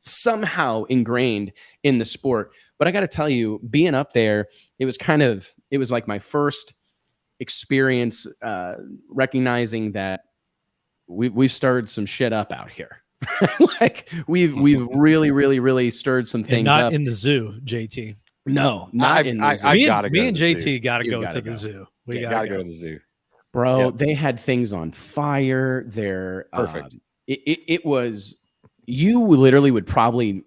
somehow ingrained in the sport. But I got to tell you, being up there, it was like my first experience recognizing that we've stirred some shit up out here. Like, we've really stirred some things not up. In the zoo, JT. No, not in the zoo. Me gotta go and to the JT zoo. got to You go gotta to the go. zoo. We We gotta got go to the zoo. Bro, Yep. they had things on fire. They're Perfect. It was, you literally would probably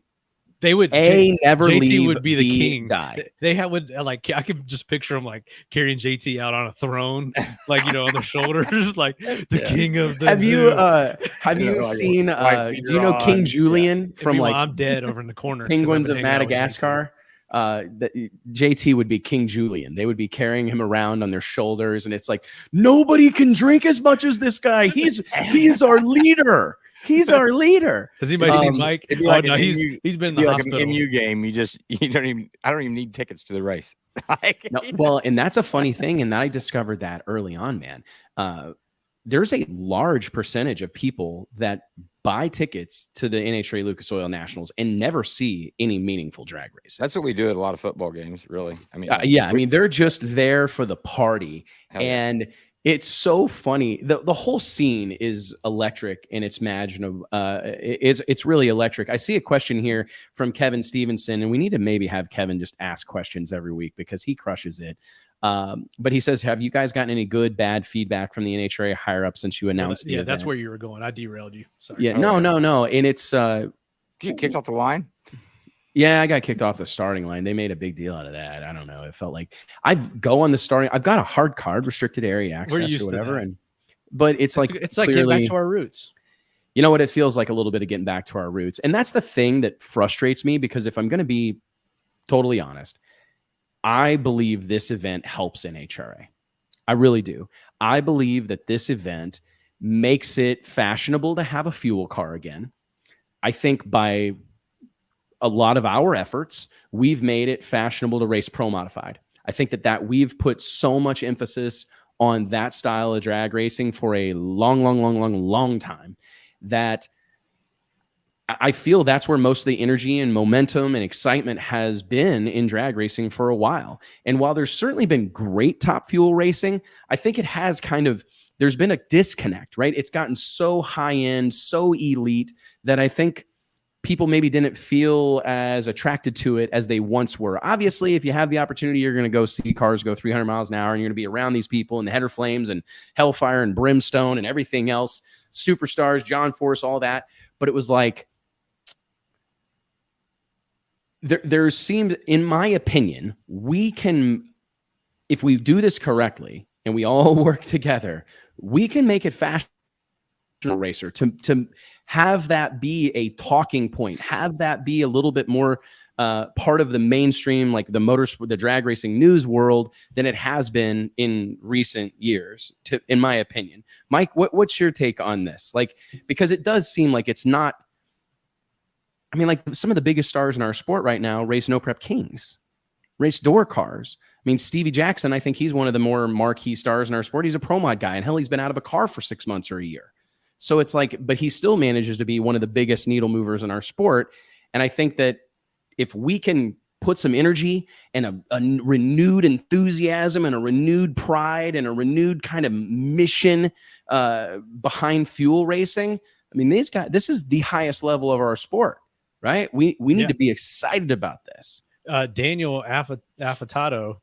They would never JT leave, would be the B, king. die. They would like, I could just picture him like carrying JT out on a throne, like, on their shoulders, like the king of the Have zoo. you like seen white do you know beater King on. Julian And from meanwhile, like I'm dead over in the corner. 'cause Penguins I've of been hanging out with JT. Madagascar? JT would be King Julian. They would be carrying him around on their shoulders, and it's like, nobody can drink as much as this guy. He's our leader. He's our leader. Has anybody seen Mike? It'd be like no, an he's MU been in Be the like hospital. an MU game. I don't even need tickets to the race. Like, No, well, and that's a funny thing, and I discovered that early on, man. There's a large percentage of people that buy tickets to the NHRA Lucas Oil Nationals and never see any meaningful drag race. that's what we do at a lot of football games, really. I mean, Yeah, I mean, they're just there for the party. Hell yeah. And it's so funny. The whole scene is electric, and it's imaginable. It's really electric. I see a question here from Kevin Stevenson, and we need to maybe have Kevin just ask questions every week, because he crushes it. But he says, have you guys gotten any good, bad feedback from the NHRA higher up since you announced the yeah, that's event? where you were going. I derailed you. Sorry. Yeah, no. And it's you kicked off the line. yeah, I got kicked off the starting line. They made a big deal out of that. I don't know. It felt like I'd go on the starting. I've got a hard card, restricted area access used or to whatever. that. But it's like getting clearly, back to our roots. you know what? It feels like a little bit of getting back to our roots. And that's the thing that frustrates me, because if I'm going to be totally honest, I believe this event helps NHRA. I really do. I believe that this event makes it fashionable to have a fuel car again. I think by a lot of our efforts, we've made it fashionable to race pro modified. I think that we've put so much emphasis on that style of drag racing for a long time, that I feel that's where most of the energy and momentum and excitement has been in drag racing for a while. And while there's certainly been great top fuel racing, I think it has there's been a disconnect, right? It's gotten so high end, so elite, that I think people maybe didn't feel as attracted to it as they once were. Obviously, if you have the opportunity, you're going to go see cars go 300 miles an hour, and you're going to be around these people and the header flames and hellfire and brimstone and everything else, superstars, John Force, all that. But it was like, there seemed, in my opinion, we can, if we do this correctly and we all work together, we can make it fashionable racer to have that be a talking point, have that be a little bit more part of the mainstream, like the motorsport, the drag racing news world, than it has been in recent years, in my opinion. Mike, what's your take on this? Like, because it does seem like it's not, I mean, like, some of the biggest stars in our sport right now race no prep kings, race door cars. I mean, Stevie Jackson, I think he's one of the more marquee stars in our sport. He's a pro mod guy, and hell, he's been out of a car for 6 months or a year. So it's like, but he still manages to be one of the biggest needle movers in our sport. And I think that if we can put some energy and a renewed enthusiasm and a renewed pride and a renewed kind of mission behind fuel racing, I mean, this is the highest level of our sport, right? We need to be excited about this. Daniel Affatato,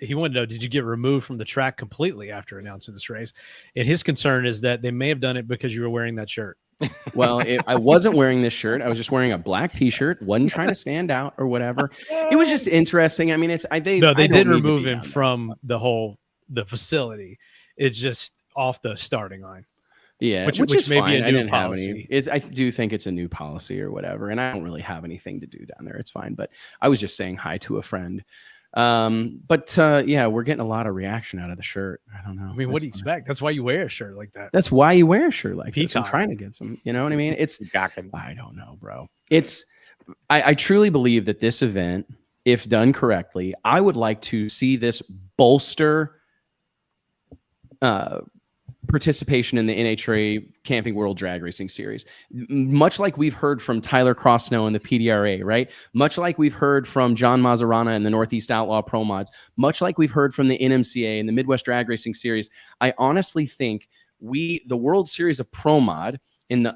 he wanted to know, did you get removed from the track completely after announcing this race? And his concern is that they may have done it because you were wearing that shirt. Well, I wasn't wearing this shirt. I was just wearing a black T-shirt. Wasn't trying to stand out or whatever. It was just interesting. I mean, they didn't remove him from the facility. It's just off the starting line. Yeah, Which is may be fine. a I new didn't have any. policy. I do think it's a new policy or whatever, and I don't really have anything to do down there. It's fine. But I was just saying hi to a friend. Yeah, we're getting a lot of reaction out of the shirt. I don't know. I mean, what do you expect? That's why you wear a shirt like that. That's why you wear a shirt like this. I'm Peacock. trying to get some. You know what I mean? It's. Gotcha. I don't know, bro. I truly believe that this event, if done correctly, I would like to see this bolster participation in the NHRA Camping World Drag Racing Series. Much like we've heard from Tyler Crossnow in the PDRA, right? Much like we've heard from John Mazzarana in the Northeast Outlaw Pro Mods, much like we've heard from the NMCA and the Midwest Drag Racing Series, I honestly think the World Series of Pro Mod, in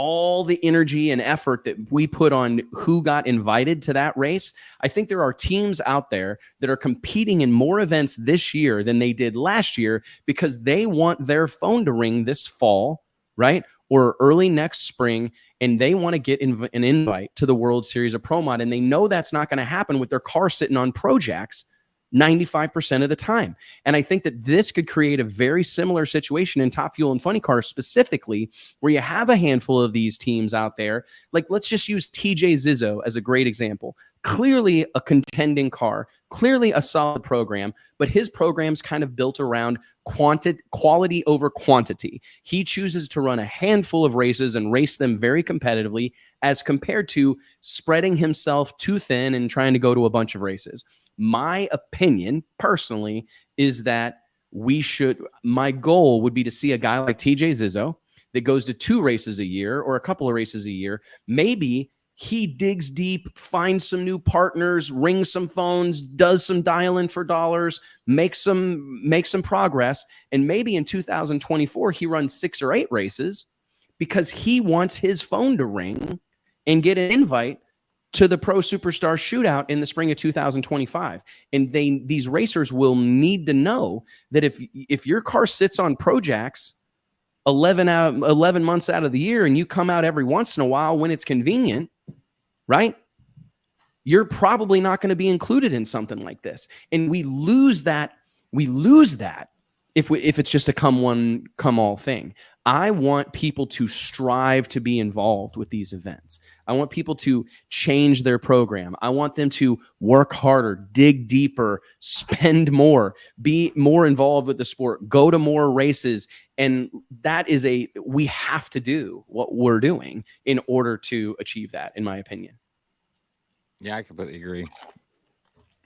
all the energy and effort that we put on who got invited to that race, I think there are teams out there that are competing in more events this year than they did last year because they want their phone to ring this fall, right? Or early next spring, and they want to get an invite to the World Series of Pro Mod, and they know that's not going to happen with their car sitting on Projects 95% of the time. And I think that this could create a very similar situation in Top Fuel and Funny Cars specifically, where you have a handful of these teams out there. Like, let's just use TJ Zizzo as a great example. Clearly a contending car, clearly a solid program, but his program's kind of built around quality over quantity. He chooses to run a handful of races and race them very competitively as compared to spreading himself too thin and trying to go to a bunch of races. My opinion, personally, is that my goal would be to see a guy like TJ Zizzo that goes to 2 races a year or a couple of races a year. Maybe he digs deep, finds some new partners, rings some phones, does some dialing for dollars, makes some progress. And maybe in 2024, he runs 6 or 8 races because he wants his phone to ring and get an invite to the Pro Superstar Shootout in the spring of 2025. And these racers will need to know that if your car sits on Projects 11 months out of the year and you come out every once in a while when it's convenient, right? You're probably not going to be included in something like this. And we lose that if it's just a come one, come all thing. I want people to strive to be involved with these events. I want people to change their program. I want them to work harder, dig deeper, spend more, be more involved with the sport, go to more races. And that is we have to do what we're doing in order to achieve that, in my opinion. Yeah, I completely agree.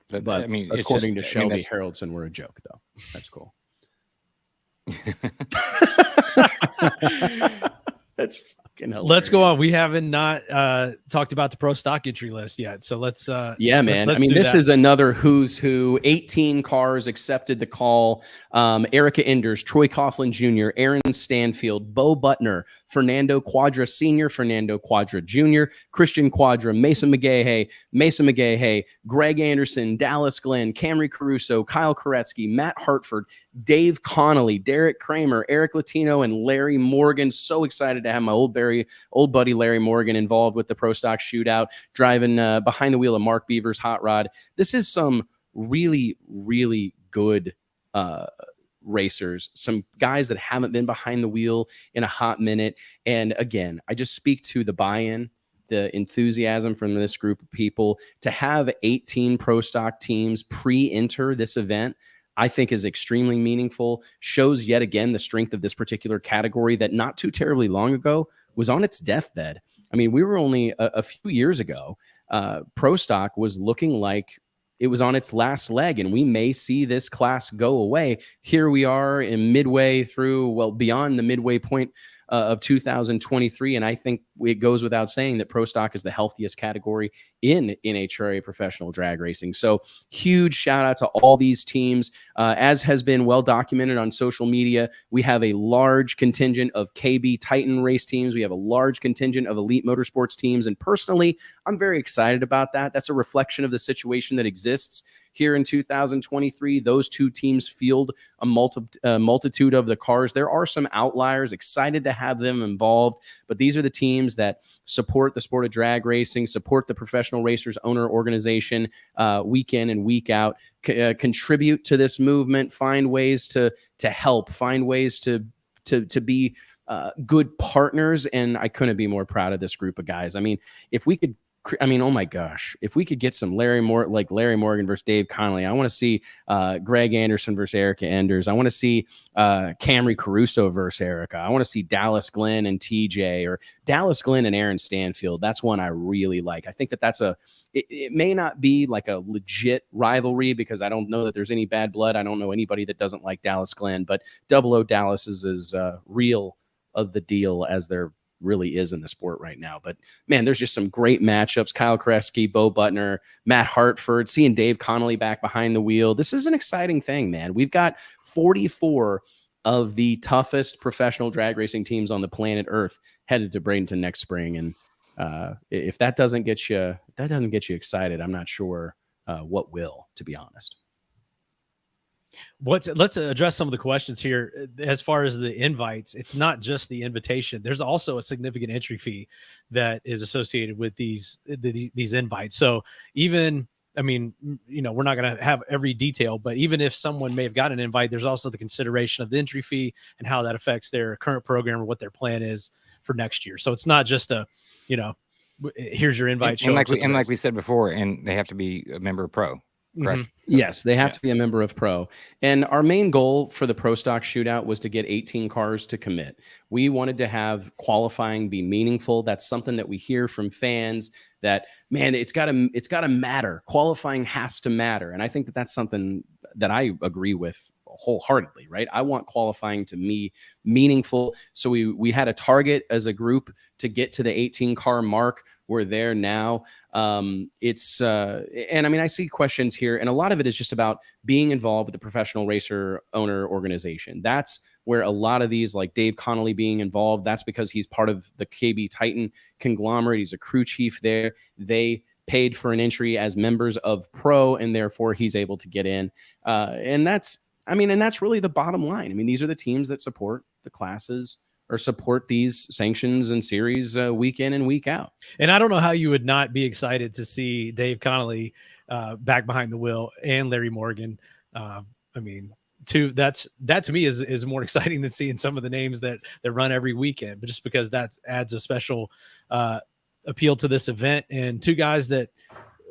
But I mean, according to Shelby Haraldson, we're a joke, though. That's cool. That's fucking hilarious. Let's go on. We haven't talked about the pro stock entry list yet, so let's man. I mean, this is another who's who. 18 cars accepted the call. Erica Enders, Troy Coughlin Jr., Aaron Stanfield, Bo Butner, Fernando Quadra Sr., Fernando Quadra Jr., Christian Quadra, Mason McGahey, Greg Anderson, Dallas Glenn, Camry Caruso, Kyle Koretsky, Matt Hartford, Dave Connolly, Derek Kramer, Eric Latino, and Larry Morgan. So excited to have my old buddy Larry Morgan involved with the Pro Stock Shootout, driving behind the wheel of Mark Beaver's hot rod. This is some really, really good racers, some guys that haven't been behind the wheel in a hot minute. And again, I just speak to the buy-in, the enthusiasm from this group of people. To have 18 pro stock teams pre-enter this event, I think is extremely meaningful, shows yet again the strength of this particular category that not too terribly long ago was on its deathbed. I mean, we were only a few years ago, pro stock was looking like it was on its last leg, and we may see this class go away. Here we are in beyond the midway point of 2023. And I think it goes without saying that pro stock is the healthiest category in NHRA professional drag racing. So huge shout out to all these teams. As has been well documented on social media, we have a large contingent of KB Titan race teams. We have a large contingent of elite motorsports teams. And personally, I'm very excited about that. That's a reflection of the situation that exists here in 2023. Those two teams field a multitude of the cars. There are some outliers, excited to have them involved, but these are the teams that support the sport of drag racing, support the Professional Racers Owner Organization week in and week out, contribute to this movement, find ways to help, find ways to be good partners, and I couldn't be more proud of this group of guys. I mean, if we could, oh my gosh, if we could get some Larry Morgan versus Dave Connolly, I want to see Greg Anderson versus Erica Enders. I want to see Camry Caruso versus Erica. I want to see Dallas Glenn and TJ, or Dallas Glenn and Aaron Stanfield. That's one I really like. I think that's it may not be like a legit rivalry because I don't know that there's any bad blood. I don't know anybody that doesn't like Dallas Glenn, but Double O Dallas is as real of the deal as there really is in the sport right now. But man, there's just some great matchups. Kyle Kresge, Bo Butner, Matt Hartford, seeing Dave Connolly back behind the wheel. This is an exciting thing, man. We've got 44 of the toughest professional drag racing teams on the planet Earth headed to Bradenton next spring. And if that doesn't get you excited, I'm not sure what will, to be honest. Let's address some of the questions here. As far as the invites, it's not just the invitation. There's also a significant entry fee that is associated with these invites. So even, I mean, we're not going to have every detail, but even if someone may have got an invite, there's also the consideration of the entry fee and how that affects their current program or what their plan is for next year. So it's not just here's your invite. And like we said before, and they have to be a member of pro. Correct. Mm-hmm. Yes, they have to be a member of pro. And our main goal for the Pro Stock Shootout was to get 18 cars to commit. We wanted to have qualifying be meaningful. That's something that we hear from fans that, man, it's got to matter. Qualifying has to matter. And I think that that's something that I agree with wholeheartedly, right? I want qualifying to be meaningful. So we had a target as a group to get to the 18 car mark. We're there now. And I mean, I see questions here, and a lot of it is just about being involved with the professional racer owner organization. That's where a lot of these, like Dave Connolly being involved, that's because he's part of the KB Titan conglomerate. He's a crew chief there. They paid for an entry as members of pro, and therefore he's able to get in. And that's really the bottom line. I mean, these are the teams that support the classes or support these sanctions and series week in and week out. And I don't know how you would not be excited to see Dave Connolly back behind the wheel and Larry Morgan. That to me is more exciting than seeing some of the names that run every weekend, but just because that adds a special appeal to this event. And two guys that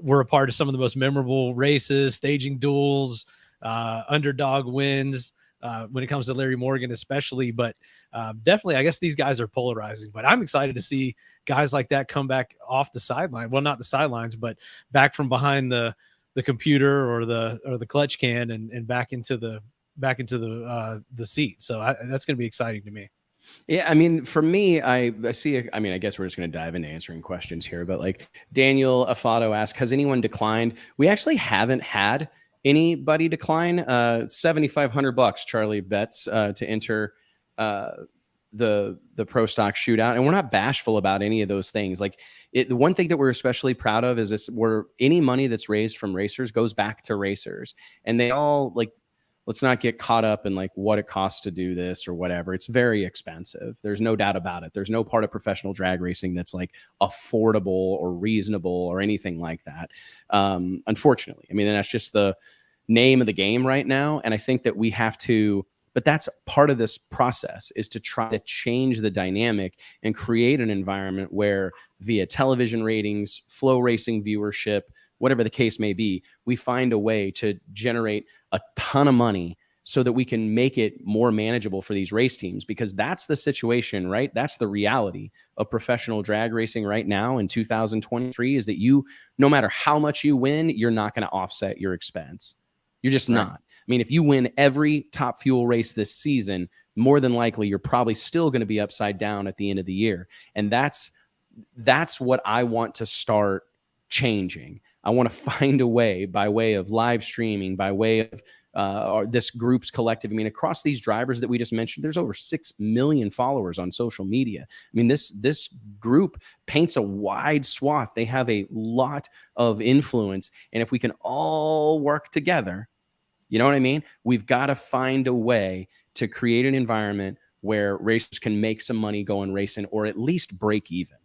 were a part of some of the most memorable races, staging duels, underdog wins, when it comes to Larry Morgan, especially, but definitely, I guess these guys are polarizing, but I'm excited to see guys like that come back off the sideline. Well, not the sidelines, but back from behind the computer or the clutch can and back into the seat. So that's going to be exciting to me. Yeah, I mean, for me, I guess we're just going to dive into answering questions here, but like Daniel Afado asked, has anyone declined? We actually haven't had anybody decline. $7,500 Charlie bets to enter the Pro Stock Shootout, and we're not bashful about any of those things. Like the one thing that we're especially proud of is this: where any money that's raised from racers goes back to racers, and they all like. Let's not get caught up in like what it costs to do this or whatever. It's very expensive. There's no doubt about it. There's no part of professional drag racing that's like affordable or reasonable or anything like that. Unfortunately, I mean, and that's just the name of the game right now. And I think that we have to, but that's part of this process, is to try to change the dynamic and create an environment where via television ratings, flow racing viewership, whatever the case may be, we find a way to generate a ton of money so that we can make it more manageable for these race teams, because that's the situation, right? That's the reality of professional drag racing right now in 2023, is that no matter how much you win, you're not going to offset your expense. You're just not. I mean, if you win every Top Fuel race this season, more than likely, you're probably still going to be upside down at the end of the year. And that's what I want to start changing. I want to find a way, by way of live streaming, by way of this group's collective. I mean, across these drivers that we just mentioned, there's over 6 million followers on social media. I mean, this group paints a wide swath. They have a lot of influence. And if we can all work together, you know what I mean? We've got to find a way to create an environment where racers can make some money going racing, or at least break even.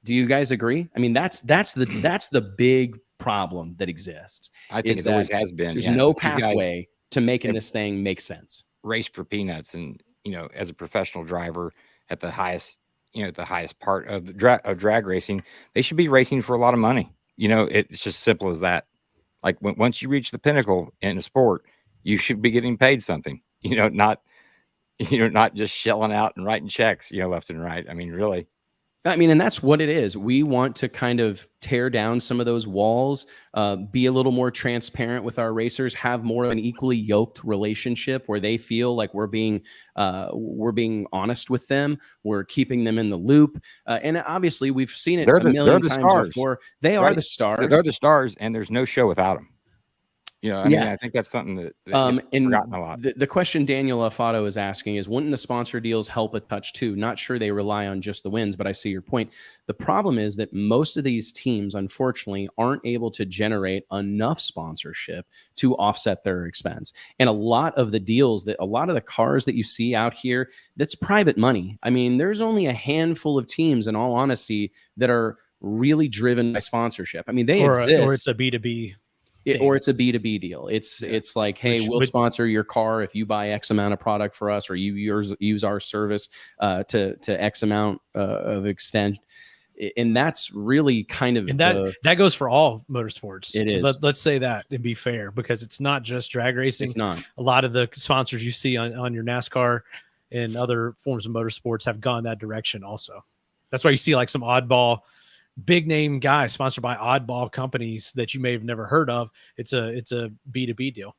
Do you guys agree? I mean, that's the big problem that exists. I think it always has been. There's no pathway to making this thing make sense. Race for peanuts, and as a professional driver, at the highest, at the highest part of the drag racing, they should be racing for a lot of money. It's just simple as that. Like once you reach the pinnacle in a sport, you should be getting paid something. Not just shelling out and writing checks, left and right. I mean, really. I mean, and that's what it is. We want to kind of tear down some of those walls, be a little more transparent with our racers, have more of an equally yoked relationship where they feel like we're being honest with them. We're keeping them in the loop. And obviously we've seen it a million times stars, before. They right? are the stars. They're the stars, and there's no show without them. I mean, I think that's something that is forgotten a lot. The question Daniel Afato is asking is, wouldn't the sponsor deals help a touch too? Not sure they rely on just the wins, but I see your point. The problem is that most of these teams, unfortunately, aren't able to generate enough sponsorship to offset their expense. And a lot of the deals a lot of the cars that you see out here, that's private money. I mean, there's only a handful of teams, in all honesty, that are really driven by sponsorship. I mean, they exist. Or it's a B2B. Or it's a B2B deal. It's like, hey, we'll sponsor your car if you buy X amount of product for us, or you use our service to X amount of extent. And that's really kind of that goes for all motorsports. It is. Let's say that and be fair, because it's not just drag racing. It's not. A lot of the sponsors you see on your NASCAR and other forms of motorsports have gone that direction also. That's why you see like some oddball big name guys sponsored by oddball companies that you may have never heard of. It's a B2B deal.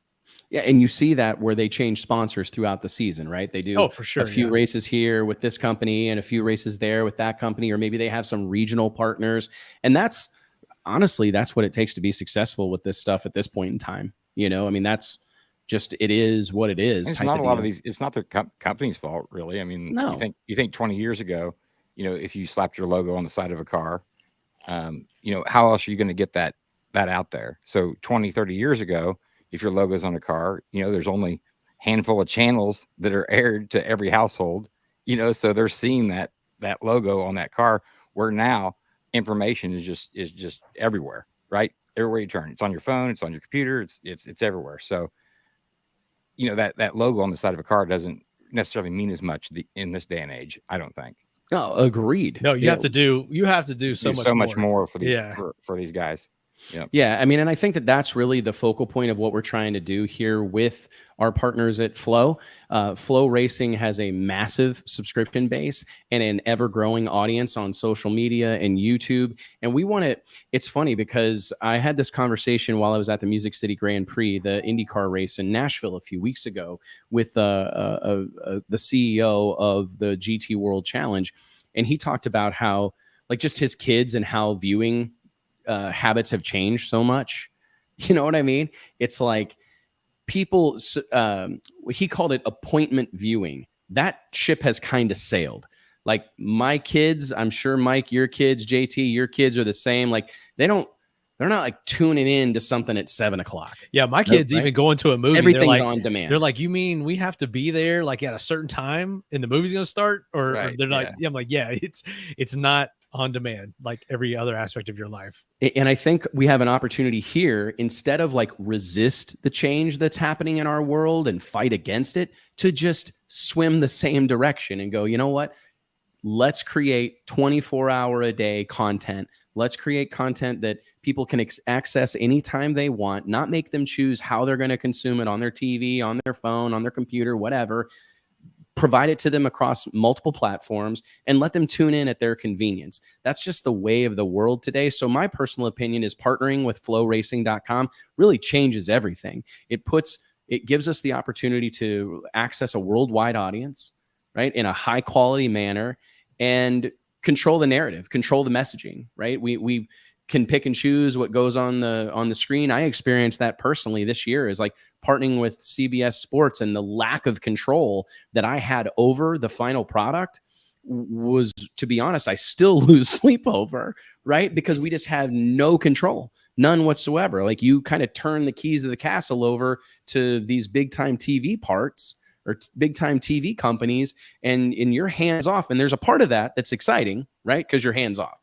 Yeah, and you see that where they change sponsors throughout the season, right? They do for sure, a few races here with this company and a few races there with that company, or maybe they have some regional partners. And that's honestly, that's what it takes to be successful with this stuff at this point in time. I mean, that's just, it is what it is. It's not a lot of these, it's not the company's fault, really. I mean, no. You think 20 years ago, if you slapped your logo on the side of a car, how else are you going to get that out there? So 20, 30 years ago, if your logo's on a car, there's only a handful of channels that are aired to every household, so they're seeing that logo on that car, where now information is just everywhere, right? Everywhere you turn, it's on your phone, it's on your computer, it's everywhere. So, that logo on the side of a car doesn't necessarily mean as much in this day and age, I don't think. Oh, agreed. No, you have to do so much more for these for these guys. Yeah. I mean, and I think that's really the focal point of what we're trying to do here with our partners at Flow. Flow Racing has a massive subscription base and an ever-growing audience on social media and YouTube. And we want to, it's funny because I had this conversation while I was at the Music City Grand Prix, the IndyCar race in Nashville a few weeks ago, with the CEO of the GT World Challenge. And he talked about how, like, just his kids and how viewing habits have changed so much. You know what I mean? It's like people, he called it appointment viewing. That ship has kind of sailed. Like my kids, I'm sure Mike, your kids, JT, your kids are the same. Like they're not like tuning in to something at 7:00. Yeah. My kids even going to a movie. Everything's like, on demand. They're like, you mean we have to be there like at a certain time and the movie's going to start? Or they're like, yeah, I'm like, yeah, it's not on demand like every other aspect of your life. And I think we have an opportunity here, instead of like resist the change that's happening in our world and fight against it, to just swim the same direction and go, you know what? Let's create 24-hour-a-day content. Let's create content that people can access anytime they want, not make them choose how they're going to consume it on their TV, on their phone, on their computer, whatever. Provide it to them across multiple platforms and let them tune in at their convenience. That's just the way of the world today. So my personal opinion is partnering with flowracing.com really changes everything. It gives us the opportunity to access a worldwide audience, right, in a high quality manner, and control the narrative, control the messaging, right? We can pick and choose what goes on the screen. I experienced that personally this year, is like partnering with CBS Sports, and the lack of control that I had over the final product was, to be honest, I still lose sleep over, right? Because we just have no control, none whatsoever. Like you kind of turn the keys of the castle over to these big time TV parts or big time TV companies, and you're hands off. And there's a part of that that's exciting, right? Because you're hands off.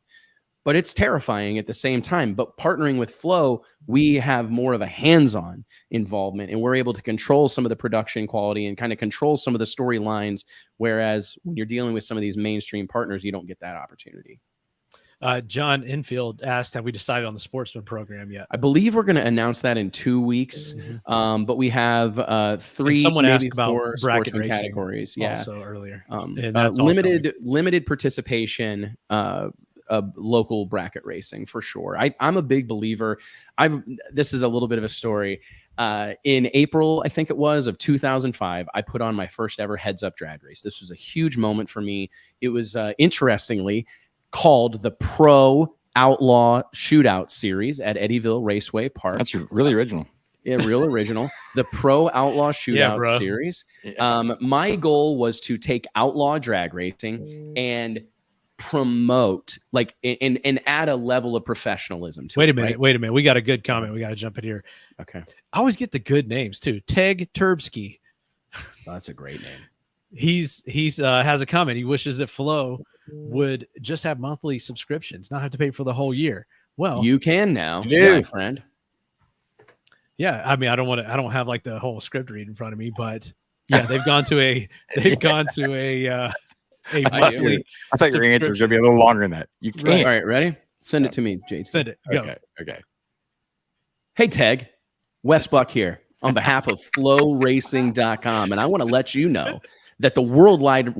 but it's terrifying at the same time. But partnering with Flow, we have more of a hands-on involvement, and we're able to control some of the production quality and kind of control some of the storylines. Whereas when you're dealing with some of these mainstream partners, you don't get that opportunity. John Infield asked, have we decided on the Sportsman program yet? I believe we're going to announce that in 2 weeks. But we have 3, someone maybe asked about 4 bracket sportsman racing categories. Yeah. Also earlier. And that's all limited participation, local bracket racing for sure. I'm a big believer. This is a little bit of a story. In April, I think it was, of 2005, I put on my first ever heads up drag race. This was a huge moment for me. It was interestingly called the Pro Outlaw Shootout Series at Eddyville Raceway Park. That's really original. Yeah, real original. The Pro Outlaw Shootout Series. My goal was to take outlaw drag racing and promote, like, and add a level of professionalism to it. Wait a minute. We got a good comment. We got to jump in here. Okay. I always get the good names too. Teg Turbsky. Oh, that's a great name. He's has a comment. He wishes that Flow would just have monthly subscriptions, not have to pay for the whole year. Well, you can now, my friend. Yeah, I mean, I don't have like the whole script read in front of me, but yeah, they've gone to a monthly. I thought your answer was going to be a little longer than that. You can't. All right, ready? Send it to me, Jason. Send it. Go. Okay. Hey, Teg. Wes Buck here on behalf of FlowRacing.com, and I want to let you know that the worldwide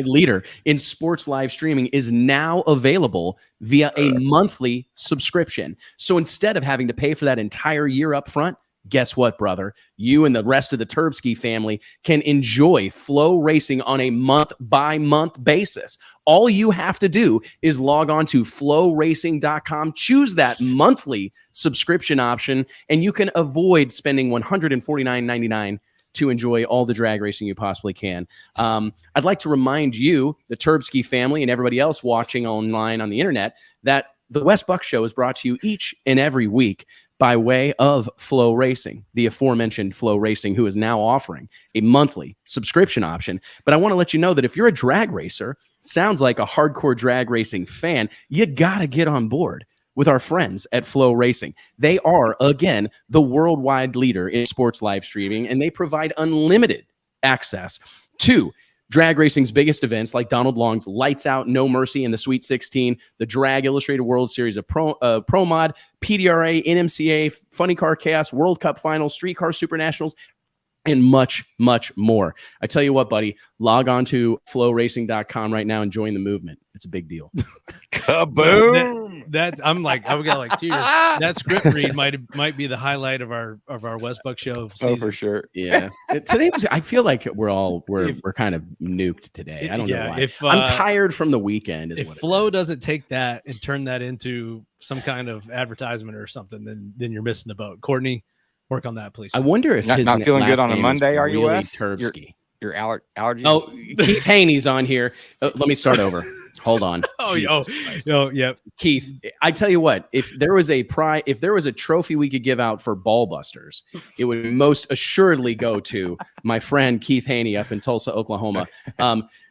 leader in sports live streaming is now available via a monthly subscription. So instead of having to pay for that entire year up front, guess what, brother? You and the rest of the Turbsky family can enjoy Flow Racing on a month-by-month basis. All you have to do is log on to flowracing.com, choose that monthly subscription option, and you can avoid spending $149.99 to enjoy all the drag racing you possibly can. I'd like to remind you, the Turbsky family, and everybody else watching online on the internet, that the Wes Buck Show is brought to you each and every week by way of Flow Racing, the aforementioned Flow Racing, who is now offering a monthly subscription option. But I want to let you know that if you're a drag racer, sounds like a hardcore drag racing fan, you got to get on board with our friends at Flow Racing. They are, again, the worldwide leader in sports live streaming, and they provide unlimited access to drag racing's biggest events like Donald Long's Lights Out, No Mercy, and the Sweet 16, the Drag Illustrated World Series of Pro Mod, PDRA, NMCA, Funny Car Chaos, World Cup Finals, Street Car Super Nationals, and much, much more. I tell you what, buddy, log on to flowracing.com right now and join the movement. It's a big deal. Kaboom! I'm like, I would got like tears. That script read might be the highlight of our Wes Buck Show season. Oh, for sure. Yeah. Today was, I feel like we're kind of nuked today. I don't know why. I'm tired from the weekend. If Flow doesn't take that and turn that into some kind of advertisement or something, then you're missing the boat. Courtney, work on that, please. I wonder if his not feeling good on a name Monday, are you, really Wes? Turbsky. Your allergies? Oh, Keith Haney's on here. Let me start over. Hold on. Yeah. Keith, I tell you what, if there was a trophy we could give out for ball busters, it would most assuredly go to my friend Keith Haney up in Tulsa, Oklahoma.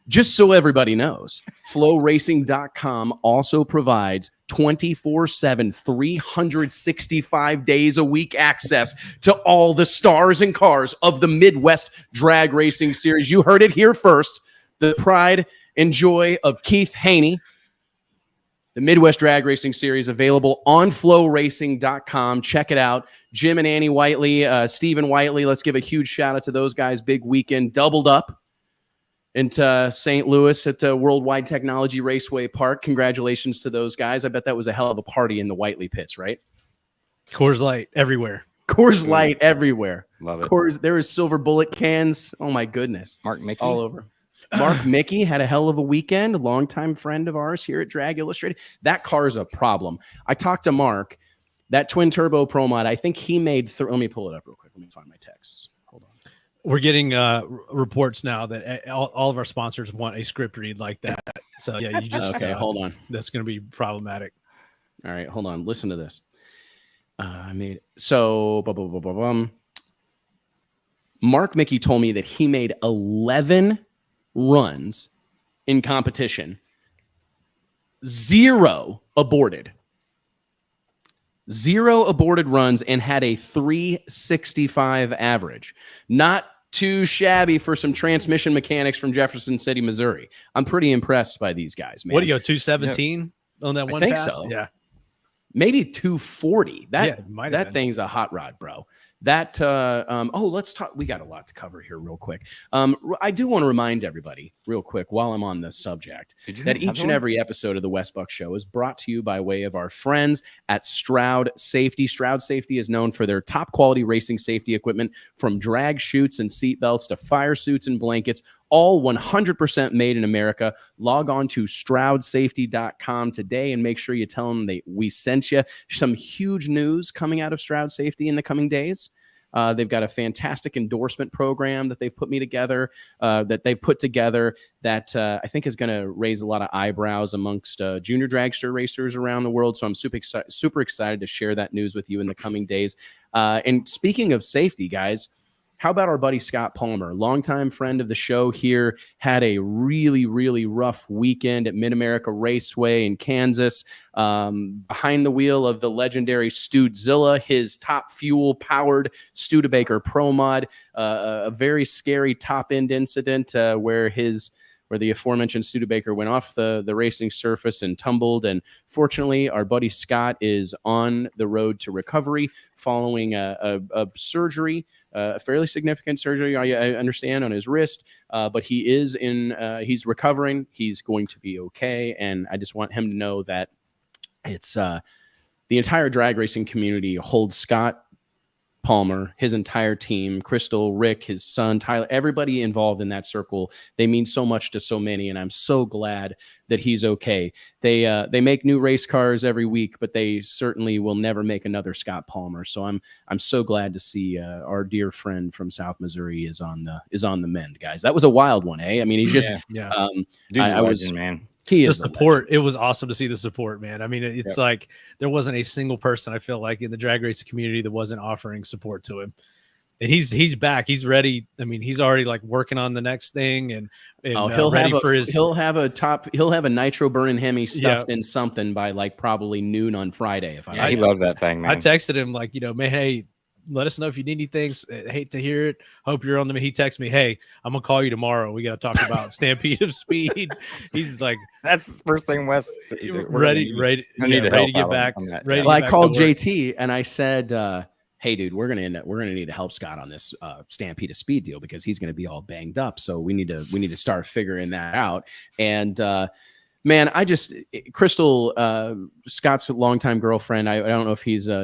Just so everybody knows, flowracing.com also provides 24/7, 365 days a week access to all the stars and cars of the Midwest Drag Racing Series. You heard it here first. The pride and joy of Keith Haney, the Midwest Drag Racing Series, available on flowracing.com. Check it out. Jim and Annie Whiteley, Stephen Whiteley, let's give a huge shout out to those guys. Big weekend, doubled up into St. Louis at Worldwide Technology Raceway Park. Congratulations to those guys. I bet that was a hell of a party in the Whiteley pits, right? Coors Light everywhere. Coors Light everywhere. Love it. Coors, there was silver bullet cans. Oh my goodness. Mark Mickey. All over. Mark Mickey had a hell of a weekend, a longtime friend of ours here at Drag Illustrated. That car is a problem. I talked to Mark, that twin turbo Pro Mod, I think he made, let me pull it up real quick. Let me find my texts. Hold on. We're getting reports now that all of our sponsors want a script read like that. So yeah, you just okay. Hold on, that's going to be problematic. All right, hold on. Listen to this. Mark Mickey told me that he made 11 runs in competition 0 aborted. 0 aborted runs and had a 365 average. Not too shabby for some transmission mechanics from Jefferson City, Missouri. I'm pretty impressed by these guys, man. What do you go, 217 on that one I think pass? so. Yeah. Maybe 240. Might have That been. thing's a hot rod, bro. Let's talk. We got a lot to cover here real quick. I do want to remind everybody real quick while I'm on this subject that each and every episode of the Wes Buck Show is brought to you by way of our friends at Stroud Safety. Stroud Safety is known for their top quality racing safety equipment, from drag chutes and seat belts to fire suits and blankets, all 100% made in America. Log on to StroudSafety.com today and make sure you tell them we sent you. Some huge news coming out of Stroud Safety in the coming days. They've got a fantastic endorsement program that they've put together that I think is going to raise a lot of eyebrows amongst junior dragster racers around the world. So I'm super excited to share that news with you in the coming days. And speaking of safety, guys, how about our buddy Scott Palmer, longtime friend of the show here, had a really, really rough weekend at Mid-America Raceway in Kansas, behind the wheel of the legendary Studezilla, his top fuel-powered Studebaker Pro Mod, a very scary top-end incident where the aforementioned Studebaker went off the racing surface and tumbled. And fortunately, our buddy Scott is on the road to recovery following a surgery, a fairly significant surgery, I understand, on his wrist. But he's recovering. He's going to be okay. And I just want him to know that it's the entire drag racing community holds Scott Palmer, his entire team, Crystal, Rick, his son, Tyler, everybody involved in that circle. They mean so much to so many, and I'm so glad that he's okay. They make new race cars every week, but they certainly will never make another Scott Palmer. So I'm so glad to see our dear friend from South Missouri is on the mend, guys. That was a wild one, eh? I mean, he's just Legend, man. He The is support. It was awesome to see the support, man. I mean, it's like there wasn't a single person, I feel like, in the drag racing community that wasn't offering support to him. And he's back. He's ready. I mean, he's already like working on the next thing, and he'll have a nitro burning Hemi stuffed in something by like probably noon on Friday. He loved that thing, man. I texted him like, man, hey, let us know if you need any things. I hate to hear it. Hope you're on the. He texted me, hey, I'm gonna call you tomorrow. We got to talk about Stampede of Speed. He's like, that's the first thing Wes. Ready to get back. I called JT and I said, hey, dude, we're gonna need to help Scott on this Stampede of Speed deal because he's gonna be all banged up. So we need to start figuring that out. And man, Crystal, Scott's longtime girlfriend. I don't know if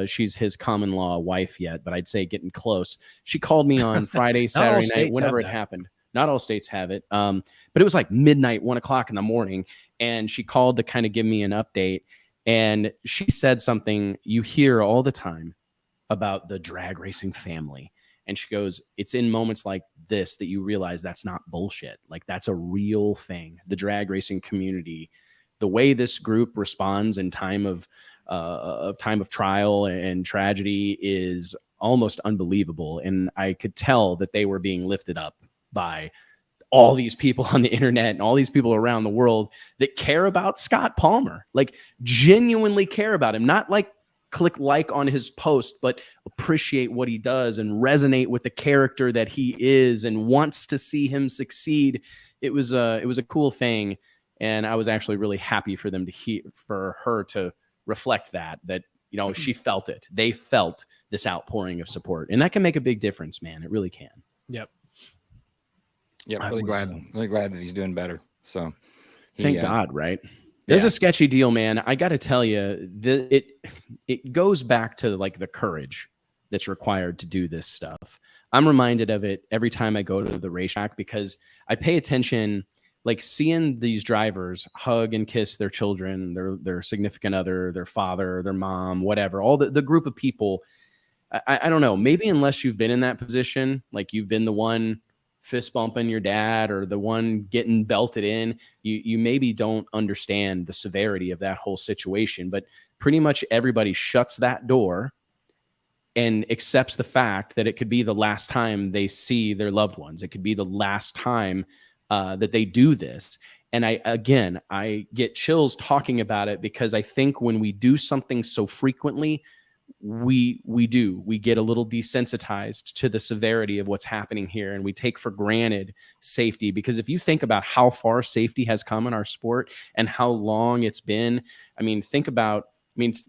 she's his common law wife yet, but I'd say getting close. She called me on Friday, Saturday night, whenever it happened. Not all states have it, but it was like midnight, 1 o'clock in the morning, and she called to kind of give me an update. And she said something you hear all the time about the drag racing family. And she goes, it's in moments like this that you realize that's not bullshit. Like, that's a real thing. The drag racing community, the way this group responds in time of trial and tragedy is almost unbelievable. And I could tell that they were being lifted up by all these people on the internet and all these people around the world that care about Scott Palmer, like genuinely care about him, not like click like on his post, but appreciate what he does and resonate with the character that he is and wants to see him succeed. It was a cool thing. And I was actually really happy for her to reflect that, she felt it. They felt this outpouring of support, and that can make a big difference, man. It really can. Yep. Yeah. Really glad that he's doing better. So thank God, right? There's a sketchy deal, man. I got to tell you, it goes back to like the courage that's required to do this stuff. I'm reminded of it every time I go to the racetrack because I pay attention, like seeing these drivers hug and kiss their children, their significant other, their father, their mom, whatever, all the group of people. I don't know, maybe unless you've been in that position, like you've been the one fist bumping your dad or the one getting belted in, you maybe don't understand the severity of that whole situation. But pretty much everybody shuts that door and accepts the fact that it could be the last time they see their loved ones. It could be the last time that they do this. And I get chills talking about it, because I think when we do something so frequently, we get a little desensitized to the severity of what's happening here, and we take for granted safety. Because if you think about how far safety has come in our sport and how long it's been,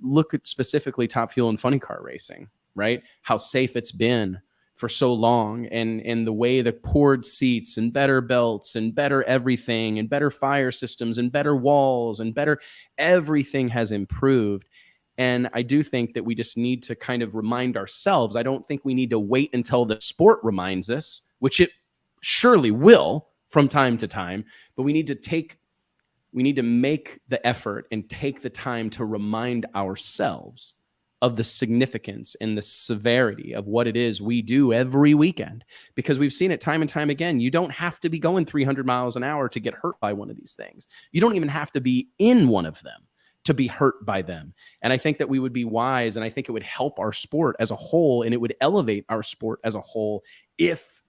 look at specifically Top Fuel and funny car racing, right? How safe it's been for so long, and the way the poured seats and better belts and better everything and better fire systems and better walls and better everything has improved. And I do think that we just need to kind of remind ourselves. I don't think we need to wait until the sport reminds us, which it surely will from time to time, but we need to make the effort and take the time to remind ourselves of the significance and the severity of what it is we do every weekend, because we've seen it time and time again. You don't have to be going 300 miles an hour to get hurt by one of these things. You don't even have to be in one of them to be hurt by them. And I think that we would be wise, and I think it would help our sport as a whole, and it would elevate our sport as a whole if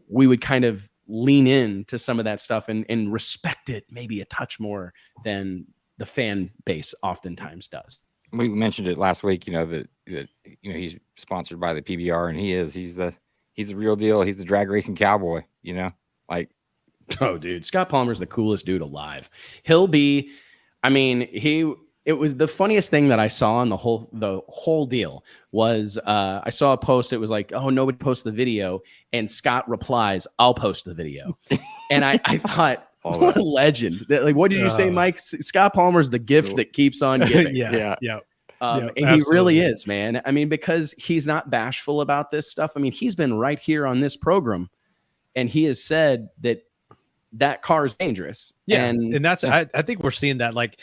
we would kind of lean into some of that stuff and respect it maybe a touch more than the fan base oftentimes does. We mentioned it last week, that he's sponsored by the PBR, and he's the real deal. He's the drag racing cowboy, like, oh dude, Scott Palmer's the coolest dude alive. He'll be, it was the funniest thing that I saw in the whole deal was I saw a post. It was like, oh, nobody posts the video, and Scott replies, I'll post the video. And I thought, what a legend. Like, what did you say, Mike? Scott Palmer's the gift that keeps on giving. Yeah. And he really is, man. Because he's not bashful about this stuff. He's been right here on this program, and he has said that car is dangerous. Yeah. And that's, I think we're seeing that. Like,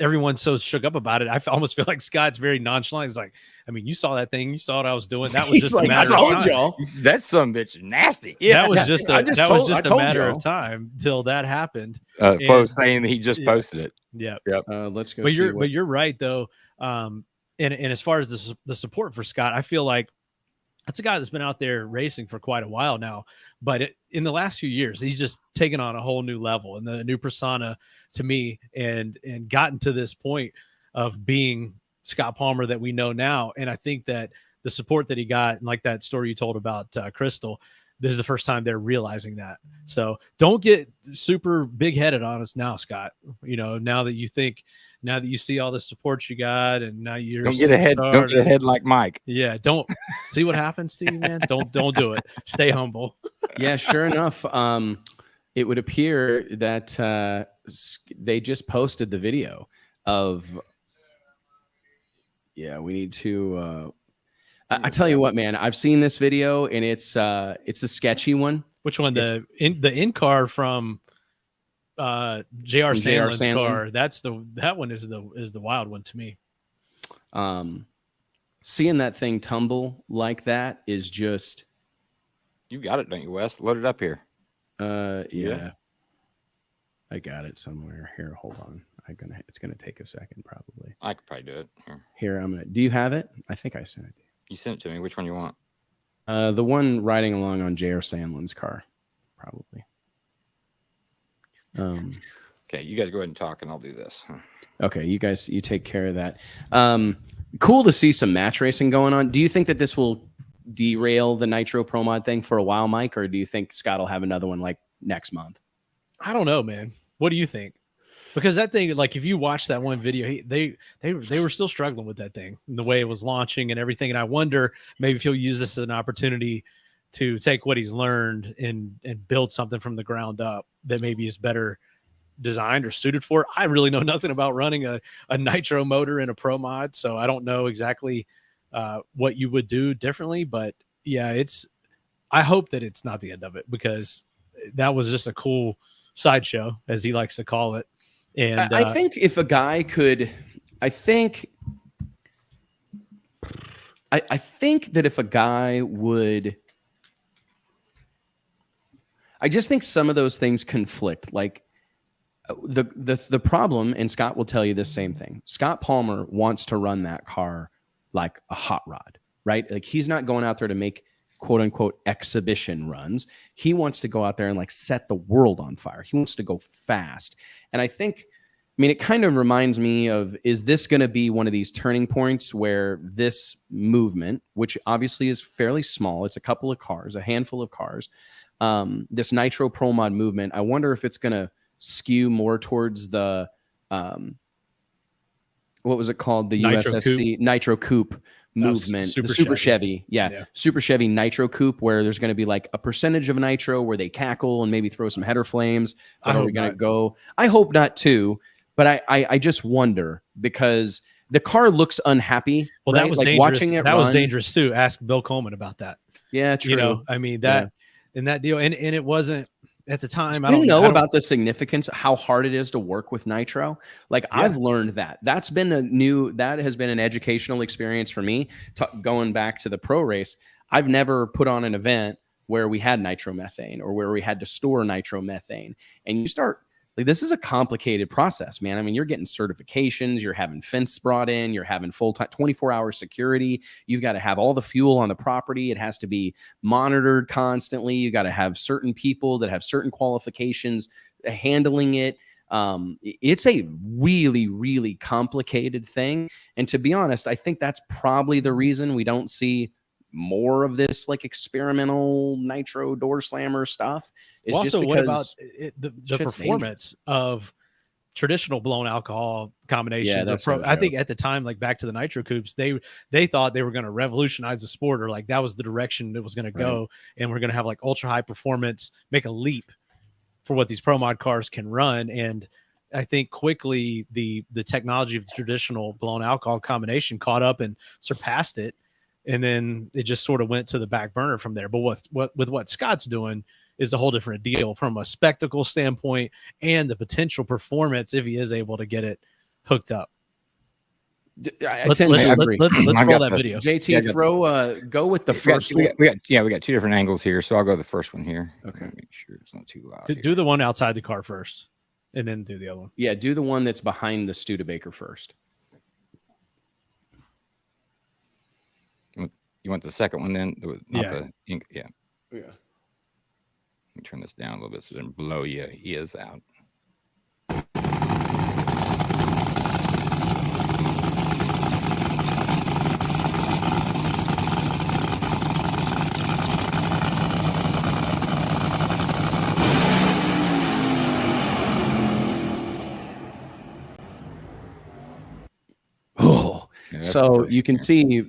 everyone's so shook up about it. I almost feel like Scott's very nonchalant. He's like, you saw that thing. You saw what I was doing. That was just a matter of time. Y'all. That son bitch is nasty. Yeah. That was just a matter of time till that happened. Post saying that he just posted it. Yeah. Yep. Let's go. But you're right though. And as far as the support for Scott, I feel like that's a guy that's been out there racing for quite a while now. But in the last few years, he's just taken on a whole new level and the new persona to me, and gotten to this point of being Scott Palmer that we know now. And I think that the support that he got, and like that story you told about Crystal, this is the first time they're realizing that. So don't get super big headed on us now, Scott. Now that you see all the support you got, and now you're don't get ahead like Mike. Yeah. Don't see what happens to you, man. Don't do it. Stay humble. Yeah, sure enough. It would appear that they just posted the video of. Yeah, we need to. I tell you what, man. I've seen this video, and it's a sketchy one. Which one? The in car from J.R. Sandlin's car. That one is the wild one to me. Seeing that thing tumble like that is just. You got it, don't you, Wes? Load it up here. Yeah. I got it somewhere here. Hold on. It's gonna take a second, probably. I could probably do it. Here, do you have it? I think I sent it. You sent it to me. Which one you want? The one riding along on J.R. Sandlin's car, probably. Okay, you guys go ahead and talk, and I'll do this. Okay, you take care of that. Cool to see some match racing going on. Do you think that this will derail the Nitro Pro Mod thing for a while, Mike, or do you think Scott will have another one like next month? I don't know, man. What do you think? Because that thing, like, if you watch that one video, they were still struggling with that thing and the way it was launching and everything. And I wonder maybe if he'll use this as an opportunity to take what he's learned and build something from the ground up that maybe is better designed or suited for it. I really know nothing about running a nitro motor in a pro mod, so I don't know exactly what you would do differently. But yeah, I hope that it's not the end of it, because that was just a cool sideshow, as he likes to call it. And I think if a guy could, I think that if a guy would, I just think some of those things conflict. Like the problem, and Scott will tell you the same thing. Scott Palmer wants to run that car like a hot rod, right? Like, he's not going out there to make quote unquote exhibition runs. He wants to go out there and like set the world on fire. He wants to go fast. And I think, I mean, it kind of reminds me of, is this going to be one of these turning points where this movement, which obviously is fairly small, it's a couple of cars, a handful of cars, this Nitro Pro Mod movement, I wonder if it's going to skew more towards the, what was it called? The Nitro USSC Nitro Coupe movement, Super the Super Chevy. Chevy. Yeah. Super Chevy Nitro Coupe, where there's going to be like a percentage of nitro where they cackle and maybe throw some header flames. Are we going to go? I hope not too, but I just wonder because the car looks unhappy. Well, right? that was like dangerous. Watching it that was run, dangerous too. Ask Bill Coleman about that. Yeah, true. You know, I mean that in that deal, and it wasn't at the time. You know about the significance, how hard it is to work with nitro. Like I've learned that. That has been an educational experience for me. Going back to the pro race, I've never put on an event where we had nitromethane or where we had to store nitromethane. And you start, like, this is a complicated process, man. I mean, you're getting certifications, you're having fence brought in, you're having full-time 24-hour security. You've got to have all the fuel on the property. It has to be monitored constantly. You got to have certain people that have certain qualifications handling it. It's a really, really complicated thing. And to be honest, I think that's probably the reason we don't see more of this like experimental nitro door slammer stuff. Is also, just because what about the performance of traditional blown alcohol combinations? I think at the time, like back to the nitro coupes, they thought they were going to revolutionize the sport, or like that was the direction it was going to go, and we're going to have like ultra high performance, make a leap for what these pro mod cars can run. And I think quickly the technology of the traditional blown alcohol combination caught up and surpassed it. And then it just sort of went to the back burner from there. But what Scott's doing is a whole different deal from a spectacle standpoint and the potential performance if he is able to get it hooked up. Let's roll that video. JT, go with the first one. We got two different angles here, so I'll go the first one here. Okay, make sure it's not too loud. Do the one outside the car first, and then do the other one. Yeah, do the one that's behind the Studebaker first. You want the second one then? Not the ink. Yeah. Let me turn this down a little bit so it doesn't blow your ears out. Oh, so you can see